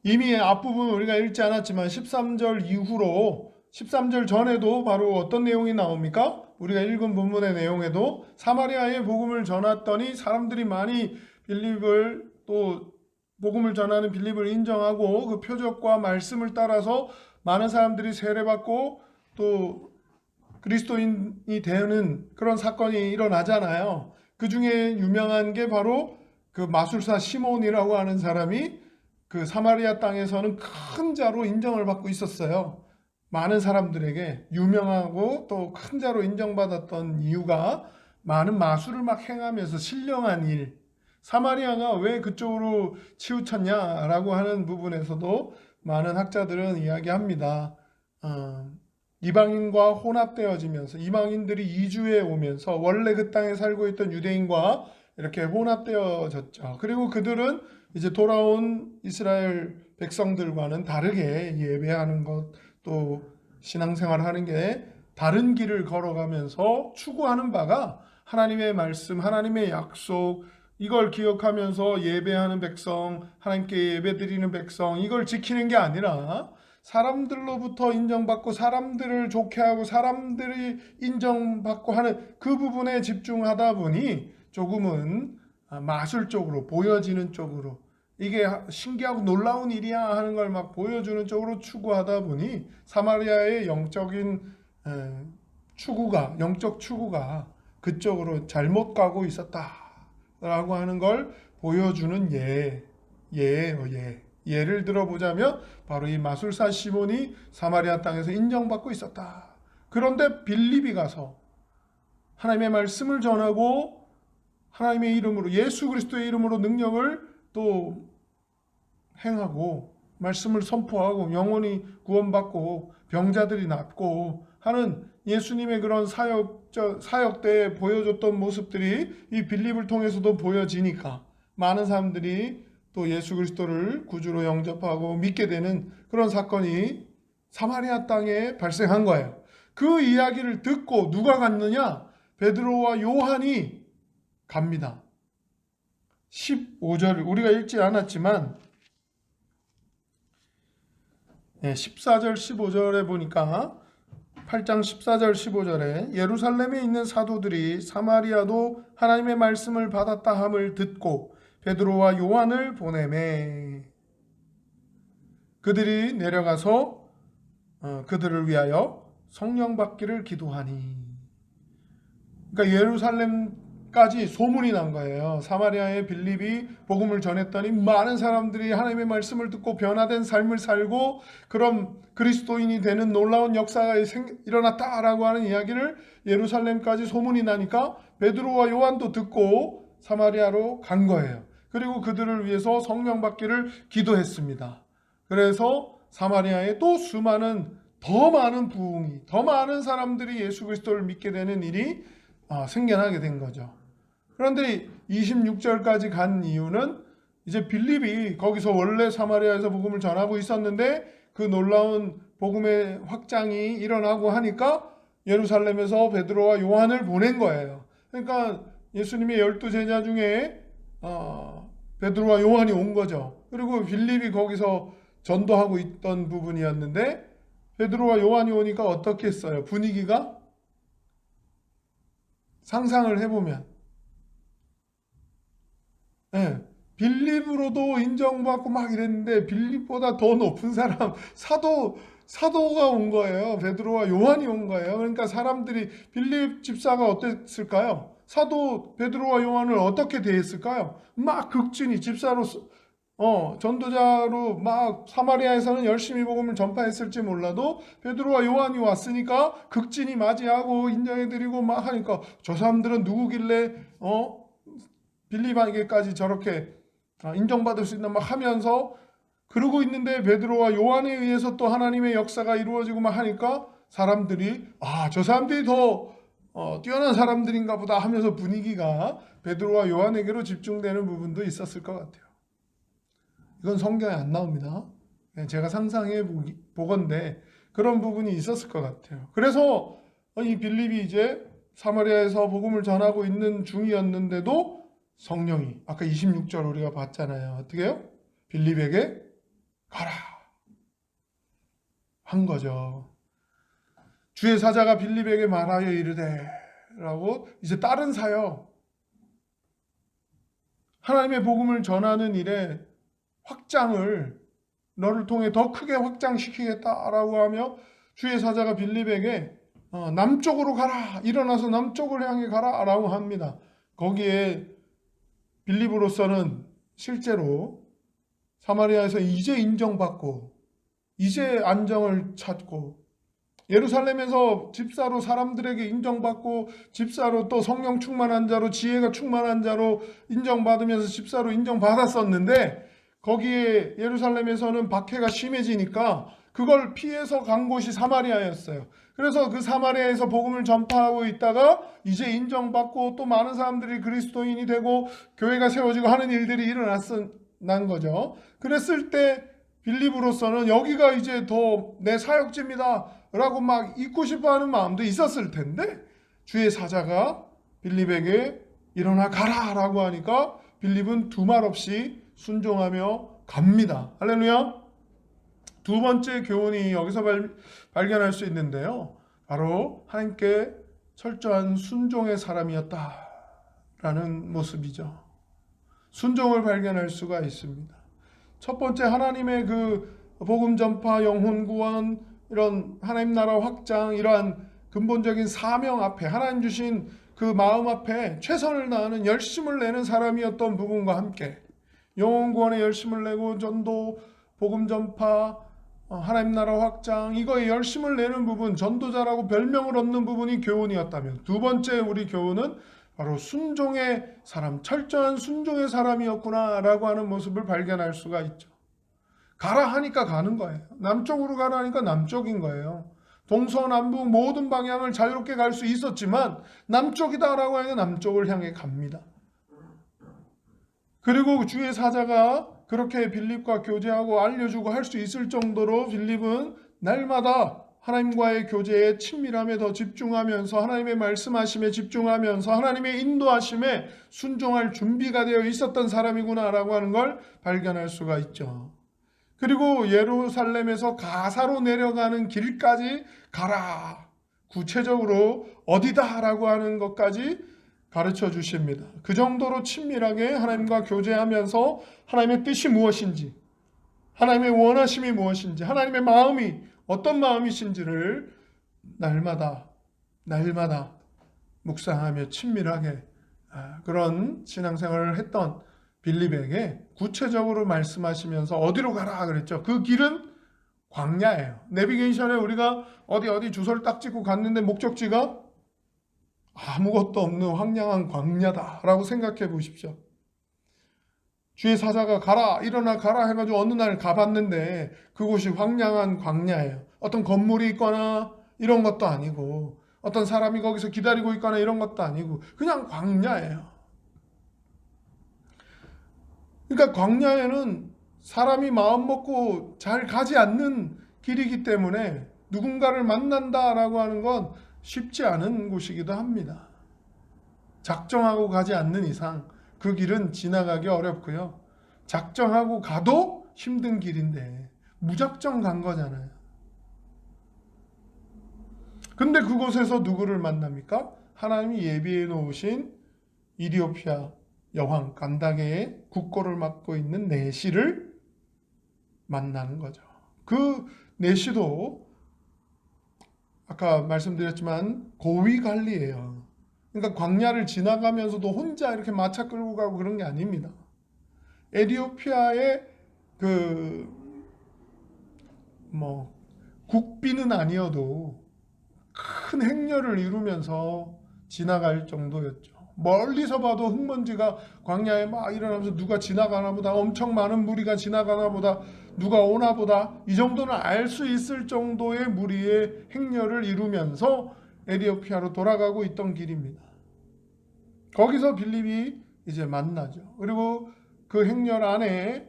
이미 앞부분 우리가 읽지 않았지만 13절 이후로 13절 전에도 바로 어떤 내용이 나옵니까? 우리가 읽은 본문의 내용에도 사마리아에 복음을 전했더니 사람들이 많이 빌립을 또 복음을 전하는 빌립을 인정하고 그 표적과 말씀을 따라서 많은 사람들이 세례받고 또 그리스도인이 되는 그런 사건이 일어나잖아요. 그 중에 유명한 게 바로 그 마술사 시몬이라고 하는 사람이 그 사마리아 땅에서는 큰 자로 인정을 받고 있었어요. 많은 사람들에게 유명하고 또 큰 자로 인정받았던 이유가 많은 마술을 막 행하면서 신령한 일, 사마리아가 왜 그쪽으로 치우쳤냐라고 하는 부분에서도 많은 학자들은 이야기합니다. 이방인과 혼합되어지면서 이방인들이 이주해 오면서 원래 그 땅에 살고 있던 유대인과 이렇게 혼합되어졌죠. 그리고 그들은 이제 돌아온 이스라엘 백성들과는 다르게 예배하는 것, 또 신앙생활을 하는 게 다른 길을 걸어가면서 추구하는 바가 하나님의 말씀, 하나님의 약속, 이걸 기억하면서 예배하는 백성, 하나님께 예배드리는 백성, 이걸 지키는 게 아니라 사람들로부터 인정받고 사람들을 좋게 하고 사람들이 인정받고 하는 그 부분에 집중하다 보니 조금은 마술 쪽으로, 보여지는 쪽으로, 이게 신기하고 놀라운 일이야 하는 걸 막 보여주는 쪽으로 추구하다 보니 사마리아의 영적인 추구가, 영적 추구가 그쪽으로 잘못 가고 있었다라고 하는 걸 보여주는 예예요. 예를 들어보자면 바로 이 마술사 시몬이 사마리아 땅에서 인정받고 있었다. 그런데 빌립이 가서 하나님의 말씀을 전하고 하나님의 이름으로, 예수 그리스도의 이름으로 능력을 또 행하고 말씀을 선포하고 영혼이 구원받고 병자들이 낫고 하는 예수님의 그런 사역 때 보여줬던 모습들이 이 빌립을 통해서도 보여지니까 많은 사람들이 또 예수 그리스도를 구주로 영접하고 믿게 되는 그런 사건이 사마리아 땅에 발생한 거예요. 그 이야기를 듣고 누가 갔느냐? 베드로와 요한이 갑니다. 15절 우리가 읽지 않았지만 14절 15절에 보니까 8장 14절 15절에 예루살렘에 있는 사도들이 사마리아도 하나님의 말씀을 받았다 함을 듣고 베드로와 요한을 보내매 그들이 내려가서 그들을 위하여 성령 받기를 기도하니. 그러니까 예루살렘까지 소문이 난 거예요. 사마리아의 빌립이 복음을 전했더니 많은 사람들이 하나님의 말씀을 듣고 변화된 삶을 살고 그런 그리스도인이 되는 놀라운 역사가 일어났다라고 하는 이야기를 예루살렘까지 소문이 나니까 베드로와 요한도 듣고 사마리아로 간 거예요. 그리고 그들을 위해서 성령 받기를 기도했습니다. 그래서 사마리아에 또 더 많은 부흥이, 더 많은 사람들이 예수 그리스도를 믿게 되는 일이 생겨나게 된 거죠. 그런데 26절까지 간 이유는 이제 빌립이 거기서 원래 사마리아에서 복음을 전하고 있었는데 그 놀라운 복음의 확장이 일어나고 하니까 예루살렘에서 베드로와 요한을 보낸 거예요. 그러니까 예수님의 12제자 중에 베드로와 요한이 온 거죠. 그리고 빌립이 거기서 전도하고 있던 부분이었는데 베드로와 요한이 오니까 어떻게 했어요? 분위기가 상상을 해보면 빌립으로도 인정받고 막 이랬는데 빌립보다 더 높은 사람 사도가 온 거예요. 베드로와 요한이 온 거예요. 그러니까 사람들이 빌립 집사가 어땠을까요? 사도 베드로와 요한을 어떻게 대했을까요? 막 극진히 집사로서 전도자로 막 사마리아에서는 열심히 복음을 전파했을지 몰라도 베드로와 요한이 왔으니까 극진히 맞이하고 인정해드리고 막 하니까 저 사람들은 누구길래 빌립에게까지 저렇게 인정받을 수 있나 막 하면서 그러고 있는데 베드로와 요한에 의해서 또 하나님의 역사가 이루어지고 막 하니까 사람들이 저 사람들이 더 뛰어난 사람들인가 보다 하면서 분위기가 베드로와 요한에게로 집중되는 부분도 있었을 것 같아요. 이건 성경에 안 나옵니다. 제가 상상해 보건대 그런 부분이 있었을 것 같아요. 그래서 이 빌립이 이제 사마리아에서 복음을 전하고 있는 중이었는데도 성령이 아까 26절 우리가 봤잖아요. 어떻게 해요? 빌립에게 가라 한 거죠. 주의 사자가 빌립에게 말하여 이르되 라고 이제 다른 사역 하나님의 복음을 전하는 일에 확장을 너를 통해 더 크게 확장시키겠다라고 하며 주의 사자가 빌립에게 남쪽으로 가라 일어나서 남쪽을 향해 가라 라고 합니다. 거기에 빌립으로서는 실제로 사마리아에서 이제 인정받고 이제 안정을 찾고 예루살렘에서 집사로 사람들에게 인정받고 집사로 또 성령 충만한 자로 지혜가 충만한 자로 인정받으면서 집사로 인정받았었는데 거기에 예루살렘에서는 박해가 심해지니까 그걸 피해서 간 곳이 사마리아였어요. 그래서 그 사마리아에서 복음을 전파하고 있다가 이제 인정받고 또 많은 사람들이 그리스도인이 되고 교회가 세워지고 하는 일들이 일어난 거죠. 그랬을 때 빌립으로서는 여기가 이제 더 내 사역지입니다 라고 막 잊고 싶어하는 마음도 있었을 텐데 주의 사자가 빌립에게 일어나 가라 라고 하니까 빌립은 두말 없이 순종하며 갑니다. 할렐루야. 두 번째 교훈이 여기서 발견할 수 있는데요. 바로 하나님께 철저한 순종의 사람이었다라는 모습이죠. 순종을 발견할 수가 있습니다. 첫 번째 하나님의 그 복음 전파, 영혼 구원, 이런 하나님 나라 확장, 이러한 근본적인 사명 앞에 하나님 주신 그 마음 앞에 최선을 다하는 열심을 내는 사람이었던 부분과 함께 영혼 구원에 열심을 내고 전도, 복음 전파, 하나님 나라 확장 이거에 열심을 내는 부분, 전도자라고 별명을 얻는 부분이 교훈이었다면 두 번째 우리 교훈은 바로 순종의 사람, 철저한 순종의 사람이었구나라고 하는 모습을 발견할 수가 있죠. 가라 하니까 가는 거예요. 남쪽으로 가라 하니까 남쪽인 거예요. 동서남북 모든 방향을 자유롭게 갈 수 있었지만 남쪽이다라고 하니까 남쪽을 향해 갑니다. 그리고 주의 사자가 그렇게 빌립과 교제하고 알려주고 할 수 있을 정도로 빌립은 날마다 하나님과의 교제에 친밀함에 더 집중하면서 하나님의 말씀하심에 집중하면서 하나님의 인도하심에 순종할 준비가 되어 있었던 사람이구나라고 하는 걸 발견할 수가 있죠. 그리고 예루살렘에서 가사로 내려가는 길까지 가라. 구체적으로 어디다라고 하는 것까지 가르쳐 주십니다. 그 정도로 친밀하게 하나님과 교제하면서 하나님의 뜻이 무엇인지, 하나님의 원하심이 무엇인지, 하나님의 마음이 어떤 마음이신지를 날마다 묵상하며 친밀하게 그런 신앙생활을 했던 빌립에게 구체적으로 말씀하시면서 어디로 가라 그랬죠. 그 길은 광야예요. 내비게이션에 우리가 어디 주소를 딱 찍고 갔는데 목적지가 아무것도 없는 황량한 광야다라고 생각해 보십시오. 주의 사자가 가라, 일어나 가라 해가지고 어느 날 가봤는데 그곳이 황량한 광야예요. 어떤 건물이 있거나 이런 것도 아니고 어떤 사람이 거기서 기다리고 있거나 이런 것도 아니고 그냥 광야예요. 그러니까 광야에는 사람이 마음 먹고 잘 가지 않는 길이기 때문에 누군가를 만난다라고 하는 건 쉽지 않은 곳이기도 합니다. 작정하고 가지 않는 이상 그 길은 지나가기 어렵고요. 작정하고 가도 힘든 길인데 무작정 간 거잖아요. 근데 그곳에서 누구를 만납니까? 하나님이 예비해 놓으신 이디오피아 여왕 간다게의 국고를 맡고 있는 내시를 만나는 거죠. 그 내시도 아까 말씀드렸지만 고위 관리예요. 그러니까 광야를 지나가면서도 혼자 이렇게 마차 끌고 가고 그런 게 아닙니다. 에티오피아의 국비는 아니어도 큰 행렬을 이루면서 지나갈 정도였죠. 멀리서 봐도 흙먼지가 광야에 막 일어나면서 누가 지나가나 보다, 엄청 많은 무리가 지나가나 보다, 누가 오나 보다, 이 정도는 알 수 있을 정도의 무리의 행렬을 이루면서 에티오피아로 돌아가고 있던 길입니다. 거기서 빌립이 이제 만나죠. 그리고 그 행렬 안에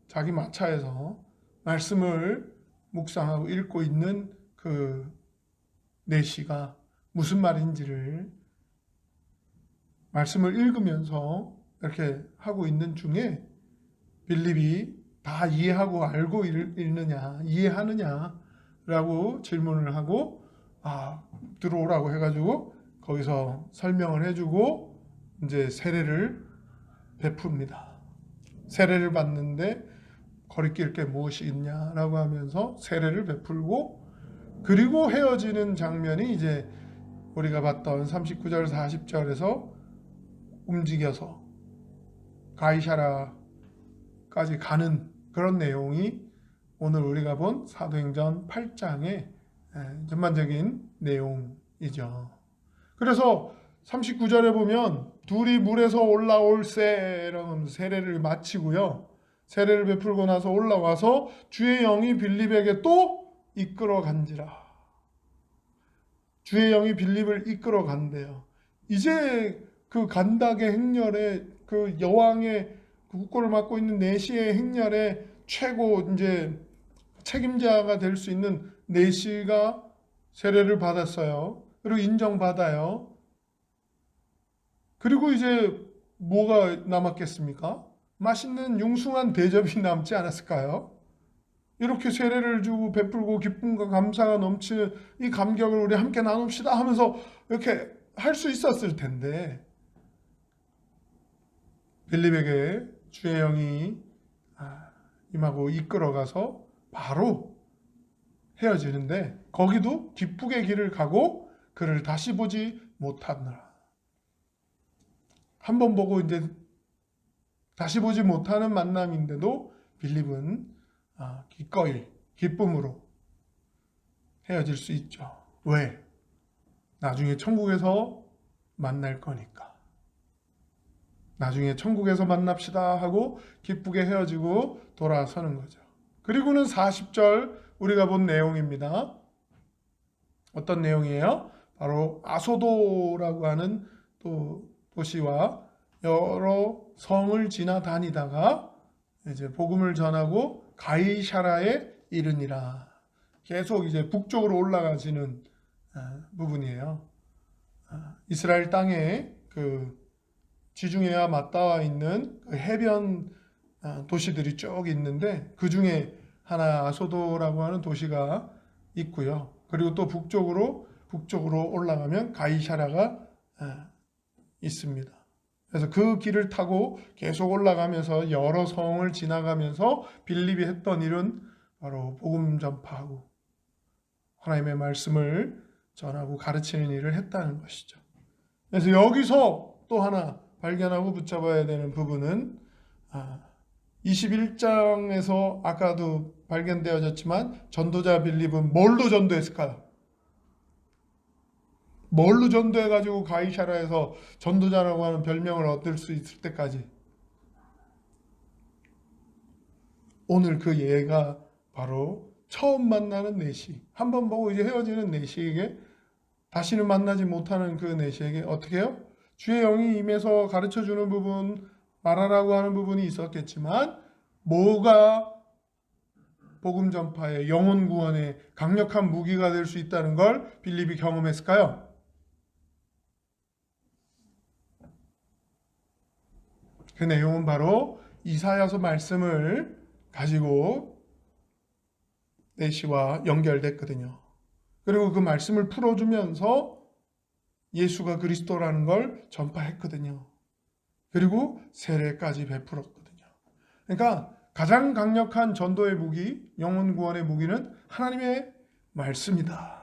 자기 마차에서 말씀을 묵상하고 읽고 있는 그 내시가 무슨 말인지를 말씀을 읽으면서 이렇게 하고 있는 중에 빌립이 다 이해하고 알고 읽느냐, 이해하느냐라고 질문을 하고 들어오라고 해가지고 거기서 설명을 해주고 이제 세례를 베풉니다. 세례를 받는데 거리낄 게 무엇이 있냐라고 하면서 세례를 베풀고 그리고 헤어지는 장면이 이제 우리가 봤던 39절 40절에서 움직여서 가이사라까지 가는 그런 내용이 오늘 우리가 본 사도행전 8장의 전반적인 내용이죠. 그래서 39절에 보면 둘이 물에서 올라올세라는 세례를 마치고요. 세례를 베풀고 나서 올라와서 주의 영이 빌립에게 또 이끌어 간지라. 주의 영이 빌립을 이끌어 간대요. 이제 그 간닥의 행렬에 그 여왕의 국고를 맡고 있는 내시의 행렬에 최고 이제 책임자가 될 수 있는 내시가 세례를 받았어요. 그리고 인정받아요. 그리고 이제 뭐가 남았겠습니까? 맛있는 융숭한 대접이 남지 않았을까요? 이렇게 세례를 주고 베풀고 기쁨과 감사가 넘치는 이 감격을 우리 함께 나눕시다 하면서 이렇게 할 수 있었을 텐데 빌립에게 주의 영이 임하고 이끌어가서 바로 헤어지는데 거기도 기쁘게 길을 가고 그를 다시 보지 못하느라. 한 번 보고 이제 다시 보지 못하는 만남인데도 빌립은 기꺼이 기쁨으로 헤어질 수 있죠. 왜? 나중에 천국에서 만날 거니까. 나중에 천국에서 만납시다 하고 기쁘게 헤어지고 돌아서는 거죠. 그리고는 40절 우리가 본 내용입니다. 어떤 내용이에요? 바로 아소도라고 하는 또 도시와 여러 성을 지나다니다가 이제 복음을 전하고 가이사라에 이르니라. 계속 이제 북쪽으로 올라가시는 부분이에요. 이스라엘 땅에 그 지중해와 맞닿아 있는 그 해변 도시들이 쭉 있는데 그 중에 하나 아소도라고 하는 도시가 있고요. 그리고 또 북쪽으로 올라가면 가이사라가 있습니다. 그래서 그 길을 타고 계속 올라가면서 여러 성을 지나가면서 빌립이 했던 일은 바로 복음 전파하고 하나님의 말씀을 전하고 가르치는 일을 했다는 것이죠. 그래서 여기서 또 하나 발견하고 붙잡아야 되는 부분은 21장에서 아까도 발견되어졌지만 전도자 빌립은 뭘로 전도했을까요? 뭘로 전도해가지고 가이사라에서 전도자라고 하는 별명을 얻을 수 있을 때까지 오늘 그 예가 바로 처음 만나는 내시, 한 번 보고 이제 헤어지는 내시에게 다시는 만나지 못하는 그 내시에게 어떻게 해요? 주의 영이 임해서 가르쳐주는 부분, 말하라고 하는 부분이 있었겠지만 뭐가 복음 전파의 영혼 구원의 강력한 무기가 될 수 있다는 걸 빌립이 경험했을까요? 그 내용은 바로 이사야서 말씀을 가지고 내시와 연결됐거든요. 그리고 그 말씀을 풀어주면서 예수가 그리스도라는 걸 전파했거든요. 그리고 세례까지 베풀었거든요. 그러니까 가장 강력한 전도의 무기, 영혼 구원의 무기는 하나님의 말씀이다.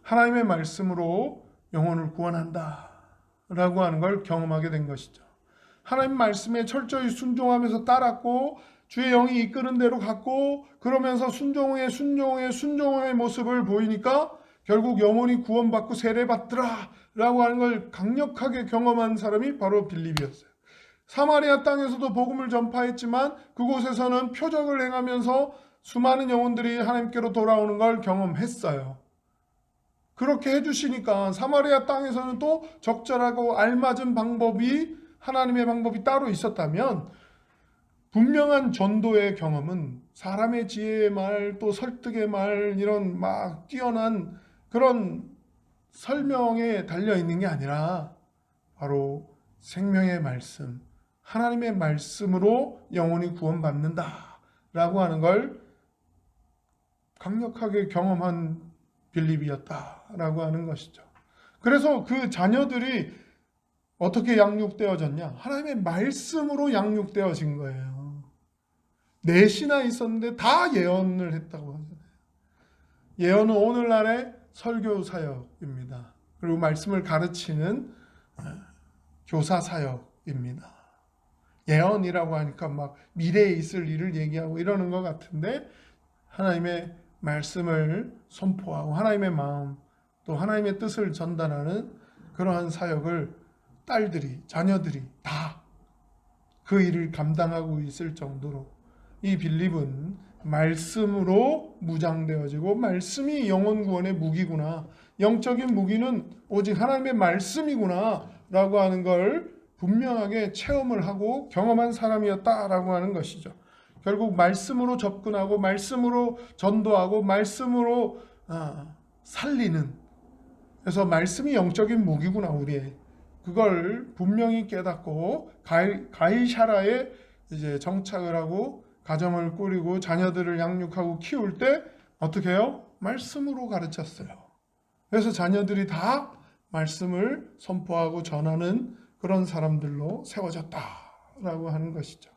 하나님의 말씀으로 영혼을 구원한다 라고 하는 걸 경험하게 된 것이죠. 하나님 말씀에 철저히 순종하면서 따랐고 주의 영이 이끄는 대로 갔고 그러면서 순종의 모습을 보이니까 결국 영혼이 구원받고 세례받더라 라고 하는 걸 강력하게 경험한 사람이 바로 빌립이었어요. 사마리아 땅에서도 복음을 전파했지만 그곳에서는 표적을 행하면서 수많은 영혼들이 하나님께로 돌아오는 걸 경험했어요. 그렇게 해주시니까 사마리아 땅에서는 또 적절하고 알맞은 방법이 하나님의 방법이 따로 있었다면 분명한 전도의 경험은 사람의 지혜의 말 또 설득의 말 이런 막 뛰어난 그런 설명에 달려있는 게 아니라 바로 생명의 말씀 하나님의 말씀으로 영혼이 구원받는다 라고 하는 걸 강력하게 경험한 빌립이었다라고 하는 것이죠. 그래서 그 자녀들이 어떻게 양육되어졌냐? 하나님의 말씀으로 양육되어진 거예요. 넷이나 있었는데 다 예언을 했다고 하잖아요. 예언은 오늘날의 설교 사역입니다. 그리고 말씀을 가르치는 교사 사역입니다. 예언이라고 하니까 막 미래에 있을 일을 얘기하고 이러는 것 같은데, 하나님의 말씀을 선포하고 하나님의 마음, 또 하나님의 뜻을 전달하는 그러한 사역을 딸들이, 자녀들이 다 그 일을 감당하고 있을 정도로 이 빌립은 말씀으로 무장되어지고, 말씀이 영혼 구원의 무기구나, 영적인 무기는 오직 하나님의 말씀이구나 라고 하는 걸 분명하게 체험을 하고 경험한 사람이었다라고 하는 것이죠. 결국 말씀으로 접근하고 말씀으로 전도하고 말씀으로 살리는, 그래서 말씀이 영적인 무기구나, 우리의. 그걸 분명히 깨닫고 가이샤라에 이제 정착을 하고 가정을 꾸리고 자녀들을 양육하고 키울 때 어떻게 해요? 말씀으로 가르쳤어요. 그래서 자녀들이 다 말씀을 선포하고 전하는 그런 사람들로 세워졌다라고 하는 것이죠.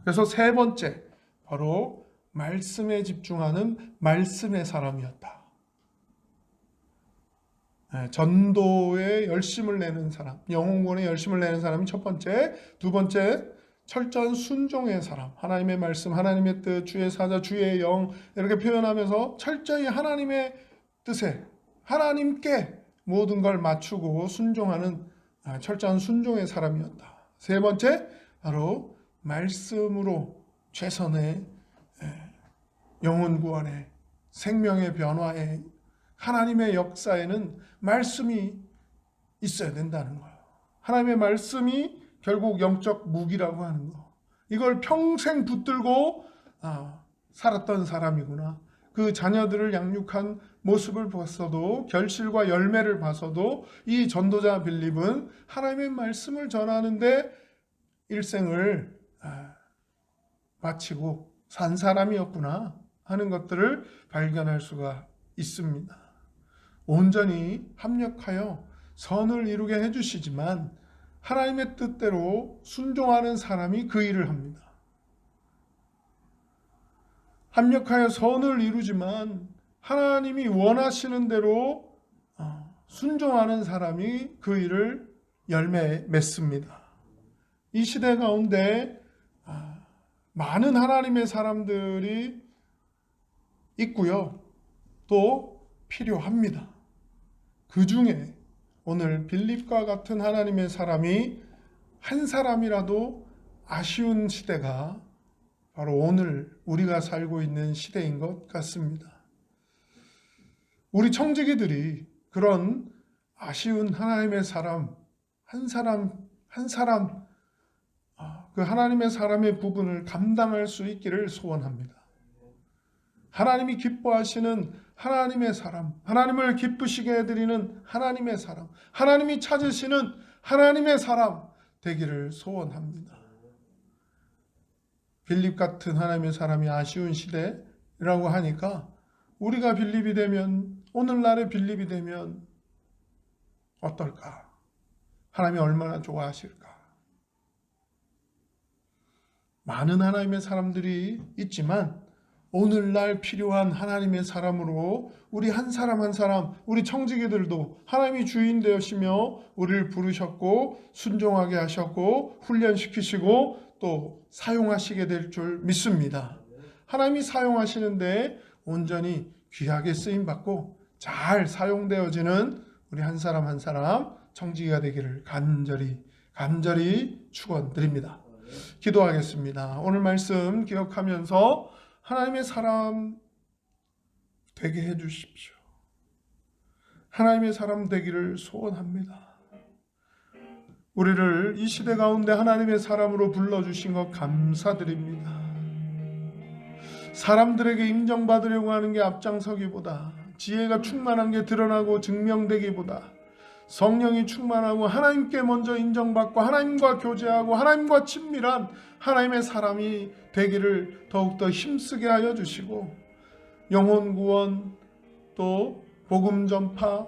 그래서 세 번째, 바로 말씀에 집중하는 말씀의 사람이었다. 전도에 열심을 내는 사람, 영혼구원에 열심을 내는 사람이 첫 번째. 두 번째, 철저한 순종의 사람, 하나님의 말씀, 하나님의 뜻, 주의 사자, 주의 영 이렇게 표현하면서 철저히 하나님의 뜻에, 하나님께 모든 걸 맞추고 순종하는 철저한 순종의 사람이었다. 세 번째, 바로 말씀으로 최선의 영혼 구원에, 생명의 변화에, 하나님의 역사에는 말씀이 있어야 된다는 거예요. 하나님의 말씀이 결국 영적 무기라고 하는 거. 이걸 평생 붙들고 살았던 사람이구나. 그 자녀들을 양육한 모습을 봤어도, 결실과 열매를 봐서도 이 전도자 빌립은 하나님의 말씀을 전하는데 일생을 바치고 산 사람이었구나 하는 것들을 발견할 수가 있습니다. 온전히 합력하여 선을 이루게 해주시지만 하나님의 뜻대로 순종하는 사람이 그 일을 합니다. 합력하여 선을 이루지만 하나님이 원하시는 대로 순종하는 사람이 그 일을 열매 맺습니다. 이 시대 가운데 많은 하나님의 사람들이 있고요, 또 필요합니다. 그 중에 오늘 빌립과 같은 하나님의 사람이 한 사람이라도 아쉬운 시대가 바로 오늘 우리가 살고 있는 시대인 것 같습니다. 우리 청지기들이 그런 아쉬운 하나님의 사람, 한 사람, 그 하나님의 사람의 부분을 감당할 수 있기를 소원합니다. 하나님이 기뻐하시는 하나님의 사람, 하나님을 기쁘시게 해드리는 하나님의 사람, 하나님이 찾으시는 하나님의 사람 되기를 소원합니다. 빌립 같은 하나님의 사람이 아쉬운 시대라고 하니까 우리가 빌립이 되면, 오늘날의 빌립이 되면 어떨까? 하나님이 얼마나 좋아하실까? 많은 하나님의 사람들이 있지만 오늘날 필요한 하나님의 사람으로 우리 한 사람 한 사람, 우리 청지기들도 하나님이 주인 되시며 우리를 부르셨고 순종하게 하셨고 훈련시키시고 또 사용하시게 될 줄 믿습니다. 하나님이 사용하시는데 온전히 귀하게 쓰임받고 잘 사용되어지는 우리 한 사람 한 사람 청지기가 되기를 간절히 축원드립니다. 기도하겠습니다. 오늘 말씀 기억하면서 하나님의 사람 되게 해주십시오. 하나님의 사람 되기를 소원합니다. 우리를 이 시대 가운데 하나님의 사람으로 불러주신 것 감사드립니다. 사람들에게 인정받으려고 하는 게 앞장서기보다, 지혜가 충만한 게 드러나고 증명되기보다 성령이 충만하고 하나님께 먼저 인정받고 하나님과 교제하고 하나님과 친밀한 하나님의 사람이 되기를 더욱더 힘쓰게 하여 주시고, 영혼 구원, 또 복음 전파,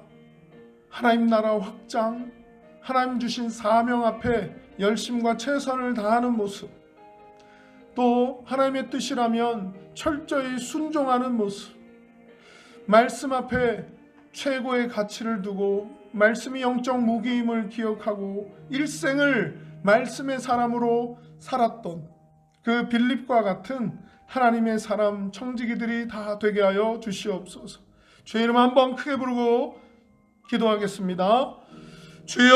하나님 나라 확장, 하나님 주신 사명 앞에 열심과 최선을 다하는 모습, 또 하나님의 뜻이라면 철저히 순종하는 모습, 말씀 앞에 최고의 가치를 두고 말씀이 영적 무기임을 기억하고 일생을 말씀의 사람으로 살았던 그 빌립과 같은 하나님의 사람 청지기들이 다 되게 하여 주시옵소서. 주의 이름 한번 크게 부르고 기도하겠습니다. 주여,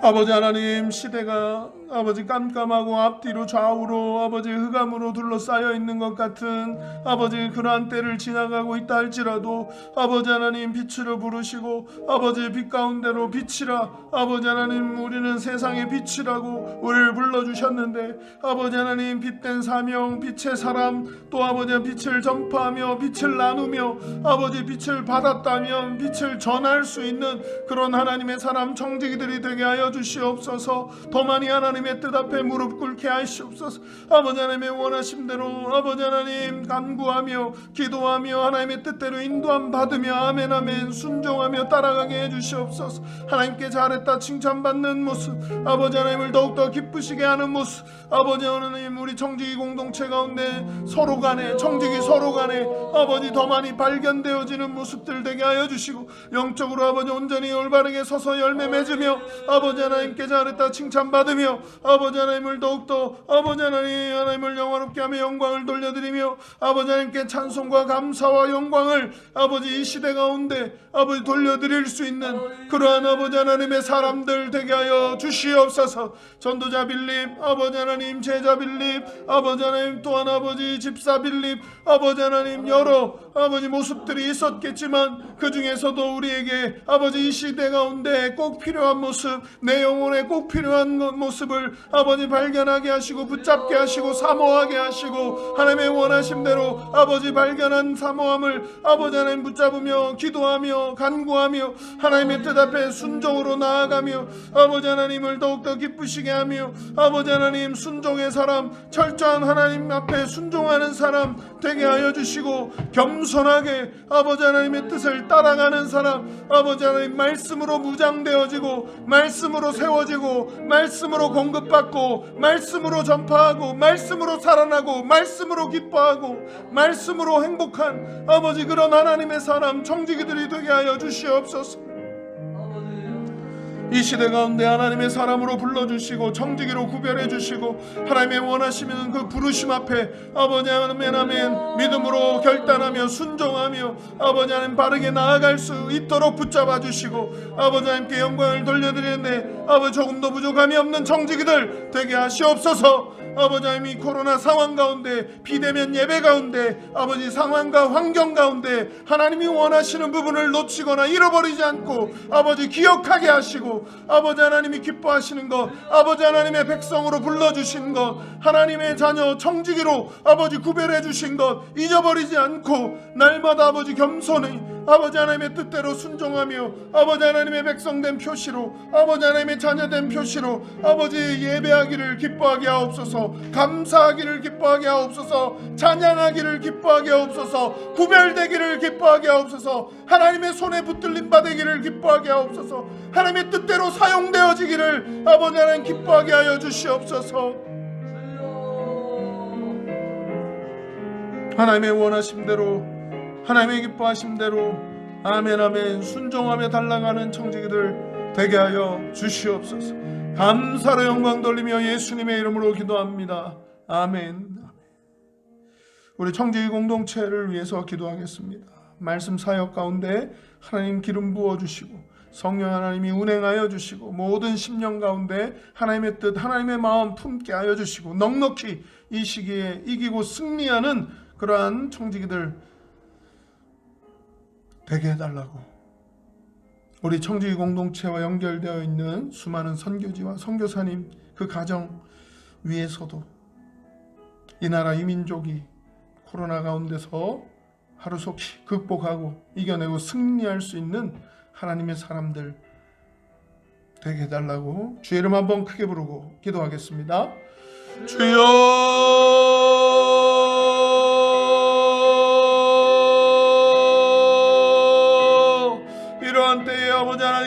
아버지 하나님, 시대가 아버지 깜깜하고 앞뒤로 좌우로 아버지 흑암으로 둘러싸여 있는 것 같은 아버지 그러한 때를 지나가고 있다 할지라도 아버지 하나님 빛으로 부르시고 아버지 빛 가운데로 빛이라 아버지 하나님 우리는 세상의 빛이라고 우리를 불러주셨는데 아버지 하나님 빛된 사명 빛의 사람 또 아버지 빛을 전파하며 빛을 나누며 아버지 빛을 받았다면 빛을 전할 수 있는 그런 하나님의 사람 청지기들이 되게 하여 주시옵소서. 더 많이 하나님의 뜻 앞에 무릎 꿇게 하시옵소서. 아버지 하나님의 원하심대로 아버지 하나님 간구하며 기도하며 하나님의 뜻대로 인도함 받으며 아멘 아멘 순종하며 따라가게 해주시옵소서. 하나님께 잘했다 칭찬받는 모습 아버지 하나님을 더욱더 기쁘시게 하는 모습 아버지 하나님 우리 청지기 공동체 가운데 서로 간에 청지기 서로 간에 아버지 더 많이 발견되어지는 모습들 되게 하여 주시고 영적으로 아버지 온전히 올바르게 서서 열매 맺으며 아버지 하나님께 잘했다 칭찬받으며 아버지 하나님을 더욱더 아버지 하나님을 영화롭게 하며 영광을 돌려드리며 아버지 하나님께 찬송과 감사와 영광을 아버지 이 시대 가운데 아버지 돌려드릴 수 있는 그러한 아버지 하나님의 사람들 되게 하여 주시옵소서. 전도자 빌립 아버지 하나님 제자 빌립 아버지 하나님 또한 아버지 집사 빌립 아버지 하나님 여러 아버지 모습들이 있었겠지만 그 중에서도 우리에게 아버지 이 시대 가운데 꼭 필요한 모습 내 영혼에 꼭 필요한 모습을 아버지 발견하게 하시고 붙잡게 하시고 사모하게 하시고 하나님의 원하심대로 아버지 발견한 사모함을 아버지 하나님 붙잡으며 기도하며 간구하며 하나님의 뜻 앞에 순종으로 나아가며 아버지 하나님을 더욱더 기쁘시게 하며 아버지 하나님 순종의 사람 철저한 하나님 앞에 순종하는 사람 되게 하여 주시고 겸손하게 아버지 하나님의 뜻을 따라가는 사람 아버지 하나님 말씀으로 무장되어지고 말씀으로 세워지고 말씀으로 공급받고 말씀으로 전파하고 말씀으로 살아나고 말씀으로 기뻐하고 말씀으로 행복한 아버지 그런 하나님의 사람 청지기들이 되게 하여 주시옵소서. 이 시대 가운데 하나님의 사람으로 불러주시고 청지기로 구별해 주시고 하나님의 원하시는 그 부르심 앞에 아버지 아멘 아멘 믿음으로 결단하며 순종하며 아버지 하나님 바르게 나아갈 수 있도록 붙잡아 주시고 아버지 하나님께 영광을 돌려드리는데 아버지 조금도 부족함이 없는 청지기들 되게 하시옵소서. 아버지 하나님 이 코로나 상황 가운데 비대면 예배 가운데 아버지 상황과 환경 가운데 하나님이 원하시는 부분을 놓치거나 잃어버리지 않고 아버지 기억하게 하시고 아버지 하나님이 기뻐하시는 것 아버지 하나님의 백성으로 불러주신 것 하나님의 자녀 청지기로 아버지 구별해 주신 것 잊어버리지 않고 날마다 아버지 겸손히 아버지 하나님의 뜻대로 순종하며 아버지 하나님의 백성된 표시로 아버지 하나님의 자녀된 표시로 아버지 예배하기를 기뻐하게 하옵소서. 감사하기를 기뻐하게 하옵소서. 찬양하기를 기뻐하게 하옵소서. 구별되기를 기뻐하게 하옵소서. 하나님의 손에 붙들림 받기를 기뻐하게 하옵소서. 하나님의 뜻대로 사용되어지기를 아버지 하나님 기뻐하게 하여 주시옵소서. 하나님의 원하심대로 하나님의 기뻐하심대로 아멘 아멘 순종하며 달려가는 청지기들 되게 하여 주시옵소서. 감사로 영광 돌리며 예수님의 이름으로 기도합니다. 아멘. 우리 청지기 공동체를 위해서 기도하겠습니다. 말씀 사역 가운데 하나님 기름 부어주시고 성령 하나님이 운행하여 주시고 모든 심령 가운데 하나님의 뜻 하나님의 마음 품게 하여 주시고 넉넉히 이 시기에 이기고 승리하는 그러한 청지기들 되게 해달라고 우리 청지기 공동체와 연결되어 있는 수많은 선교지와 선교사님 그 가정 위에서도 이 나라 이 민족이 코로나 가운데서 하루속히 극복하고 이겨내고 승리할 수 있는 하나님의 사람들 되게 해달라고 주의 이름 한번 크게 부르고 기도하겠습니다. 주여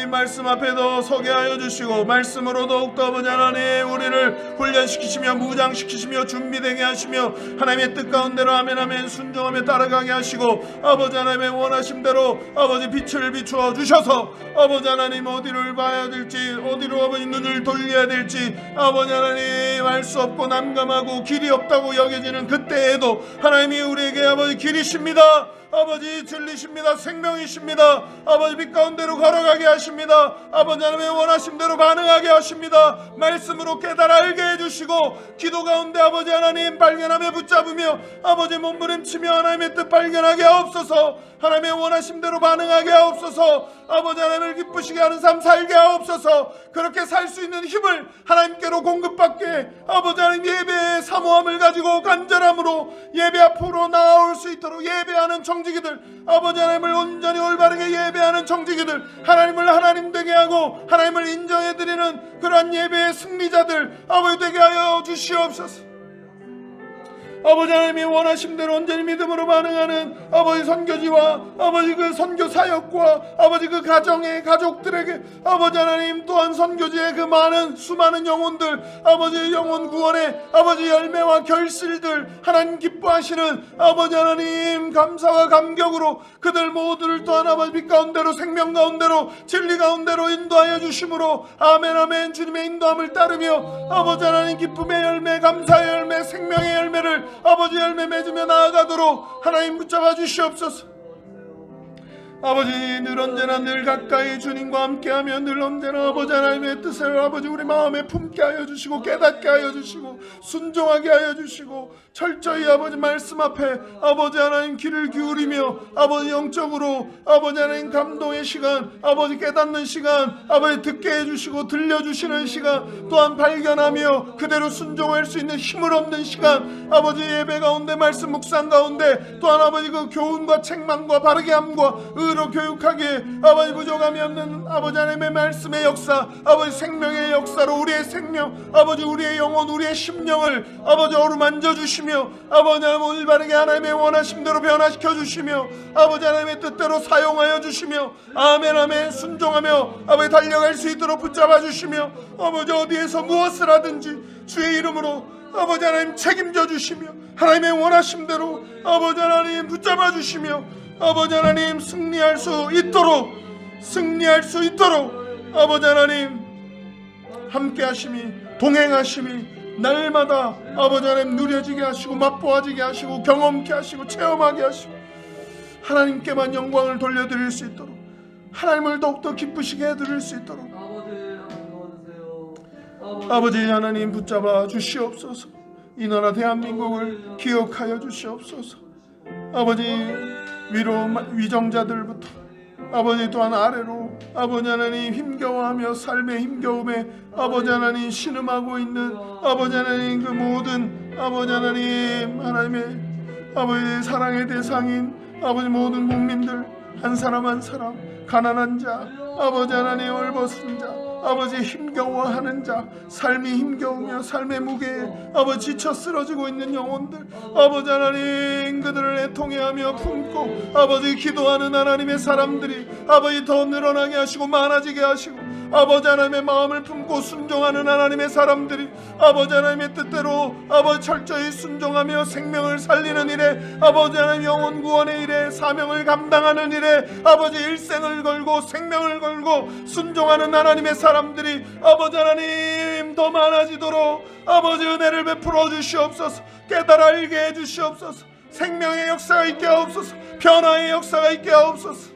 하나님 말씀 앞에도 서게 하여 주시고 말씀으로 더욱더 아버지 하나님 우리를 훈련시키시며 무장시키시며 준비되게 하시며 하나님의 뜻 가운데로 아멘 아멘 순종하며 따라가게 하시고 아버지 하나님의 원하심대로 아버지 빛을 비추어 주셔서 아버지 하나님 어디를 봐야 될지 어디로 아버지 눈을 돌려야 될지 아버지 하나님 알 수 없고 난감하고 길이 없다고 여겨지는 그때에도 하나님이 우리에게 아버지 길이십니다. 아버지 진리십니다. 생명이십니다. 아버지 빛 가운데로 걸어가게 하십니다. 아버지 하나님의 원하심대로 반응하게 하십니다. 말씀으로 깨달아 알게 해주시고 기도 가운데 아버지 하나님 발견하며 붙잡으며 아버지 몸부림치며 하나님의 뜻 발견하게 하옵소서. 하나님의 원하심대로 반응하게 하옵소서. 아버지 하나님을 기쁘시게 하는 삶 살게 하옵소서. 그렇게 살 수 있는 힘을 하나님께로 공급받게 아버지 하나님 예배의 사모함을 가지고 간절함으로 예배 앞으로 나아올 수 있도록 예배하는 정직이들 아버지 하나님을 온전히 올바르게 예배하는 정직이들 하나님을 하나님 되게 하고 하나님을 인정해드리는 그러한 예배의 승리자들 아버지 되게 하여 주시옵소서. 아버지 하나님이 원하심대로 온전히 믿음으로 반응하는 아버지 선교지와 아버지 그 선교 사역과 아버지 그 가정의 가족들에게 아버지 하나님 또한 선교지의 그 많은 수많은 영혼들 아버지 영혼 구원의 아버지 열매와 결실들 하나님 기뻐하시는 아버지 하나님 감사와 감격으로 그들 모두를 또한 아버지 빛 가운데로 생명 가운데로 진리 가운데로 인도하여 주심으로 아멘 아멘 주님의 인도함을 따르며 아버지 하나님 기쁨의 열매 감사의 열매 생명의 열매를 아버지 열매 맺으며 나아가도록 하나님 붙잡아 주시옵소서. 아버지 늘 언제나 늘 가까이 주님과 함께하며 늘 언제나 아버지 하나님의 뜻을 아버지 우리 마음에 품게 하여 주시고 깨닫게 하여 주시고 순종하게 하여 주시고 철저히 아버지 말씀 앞에 아버지 하나님 귀를 기울이며 아버지 영적으로 아버지 하나님 감동의 시간 아버지 깨닫는 시간 아버지 듣게 해주시고 들려주시는 시간 또한 발견하며 그대로 순종할 수 있는 힘을 얻는 시간 아버지 예배 가운데 말씀 묵상 가운데 또한 아버지 그 교훈과 책망과 바르게 함과 의로 교육하게 아버지 부족함이 없는 아버지 하나님의 말씀의 역사 아버지 생명의 역사로 우리의 생명 아버지 우리의 영혼 우리의 심령을 아버지 어루만져 주시며 아버지 하나님 올바르게 하나님의 원하심대로 변화시켜 주시며 아버지 하나님의 뜻대로 사용하여 주시며 아멘 아멘 순종하며 아버지 달려갈 수 있도록 붙잡아 주시며 아버지 어디에서 무엇을 하든지 주의 이름으로 아버지 하나님 책임져 주시며 하나님의 원하심대로 아버지 하나님 붙잡아 주시며 아버지 하나님 승리할 수 있도록 아버지 하나님 함께 하심이 동행하심이 날마다 아버지 하나님 누려지게 하시고 맛보아지게 하시고 경험케 하시고 체험하게 하시고 하나님께만 영광을 돌려드릴 수 있도록 하나님을 더욱더 기쁘시게 해드릴 수 있도록 아버지 하나님 붙잡아 주시옵소서. 이 나라 대한민국을 기억하여 주시옵소서. 아버지 위로 위정자들부터 아버지 또한 아래로 아버지 하나님 힘겨워하며 삶의 힘겨움에 아버지 하나님 신음하고 있는 아버지 하나님 그 모든 아버지 하나님의 아버지 사랑의 대상인 아버지 모든 국민들 한 사람 한 사람 가난한 자 아버지 하나님 얼벗은 자 아버지 힘겨워하는 자 삶이 힘겨우며 삶의 무게에 아버지 지쳐 쓰러지고 있는 영혼들 아버지 하나님 그들을 애통해하며 품고 아버지 기도하는 하나님의 사람들이 아버지 더 늘어나게 하시고 많아지게 하시고 아버지 하나님의 마음을 품고 순종하는 하나님의 사람들이 아버지 하나님의 뜻대로 아버지 철저히 순종하며 생명을 살리는 일에 아버지 하나님 영혼 구원의 일에 사명을 감당하는 일에 아버지 일생을 걸고 생명을 걸고 순종하는 하나님의 사람들이 아버지 하나님 더 많아지도록 아버지 은혜를 베풀어 주시옵소서. 깨달아 알게 해 주시옵소서. 생명의 역사가 있게 하옵소서. 변화의 역사가 있게 하옵소서.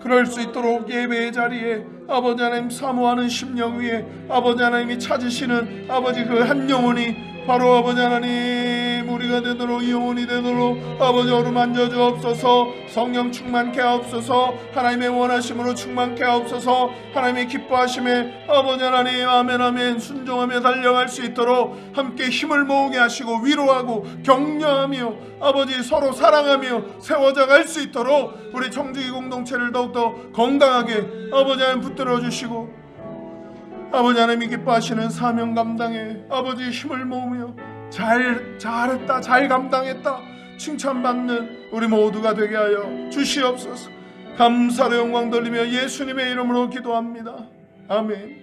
그럴 수 있도록 예배의 자리에 아버지 하나님 사모하는 심령 위에 아버지 하나님이 찾으시는 아버지 그 한 영혼이 바로 아버지 하나님 우리가 되도록 이 영혼이 되도록 아버지 어루만져 주옵소서. 성령 충만케 하옵소서. 하나님의 원하심으로 충만케 하옵소서. 하나님의 기뻐하심에 아버지 하나님 아멘 아멘 순종하며 달려갈 수 있도록 함께 힘을 모으게 하시고 위로하고 격려하며 아버지 서로 사랑하며 세워져 갈 수 있도록 우리 청지기 공동체를 더욱더 건강하게 아버지 하나님 붙들어 주시고 아버지 하나님이 기뻐하시는 사명 감당에 아버지 힘을 모으며 잘했다 잘 감당했다 칭찬받는 우리 모두가 되게 하여 주시옵소서. 감사로 영광 돌리며 예수님의 이름으로 기도합니다. 아멘.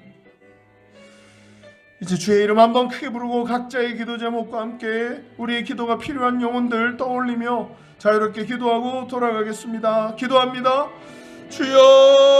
이제 주의 이름 한번 크게 부르고 각자의 기도 제목과 함께 우리의 기도가 필요한 영혼들 떠올리며 자유롭게 기도하고 돌아가겠습니다. 기도합니다. 주여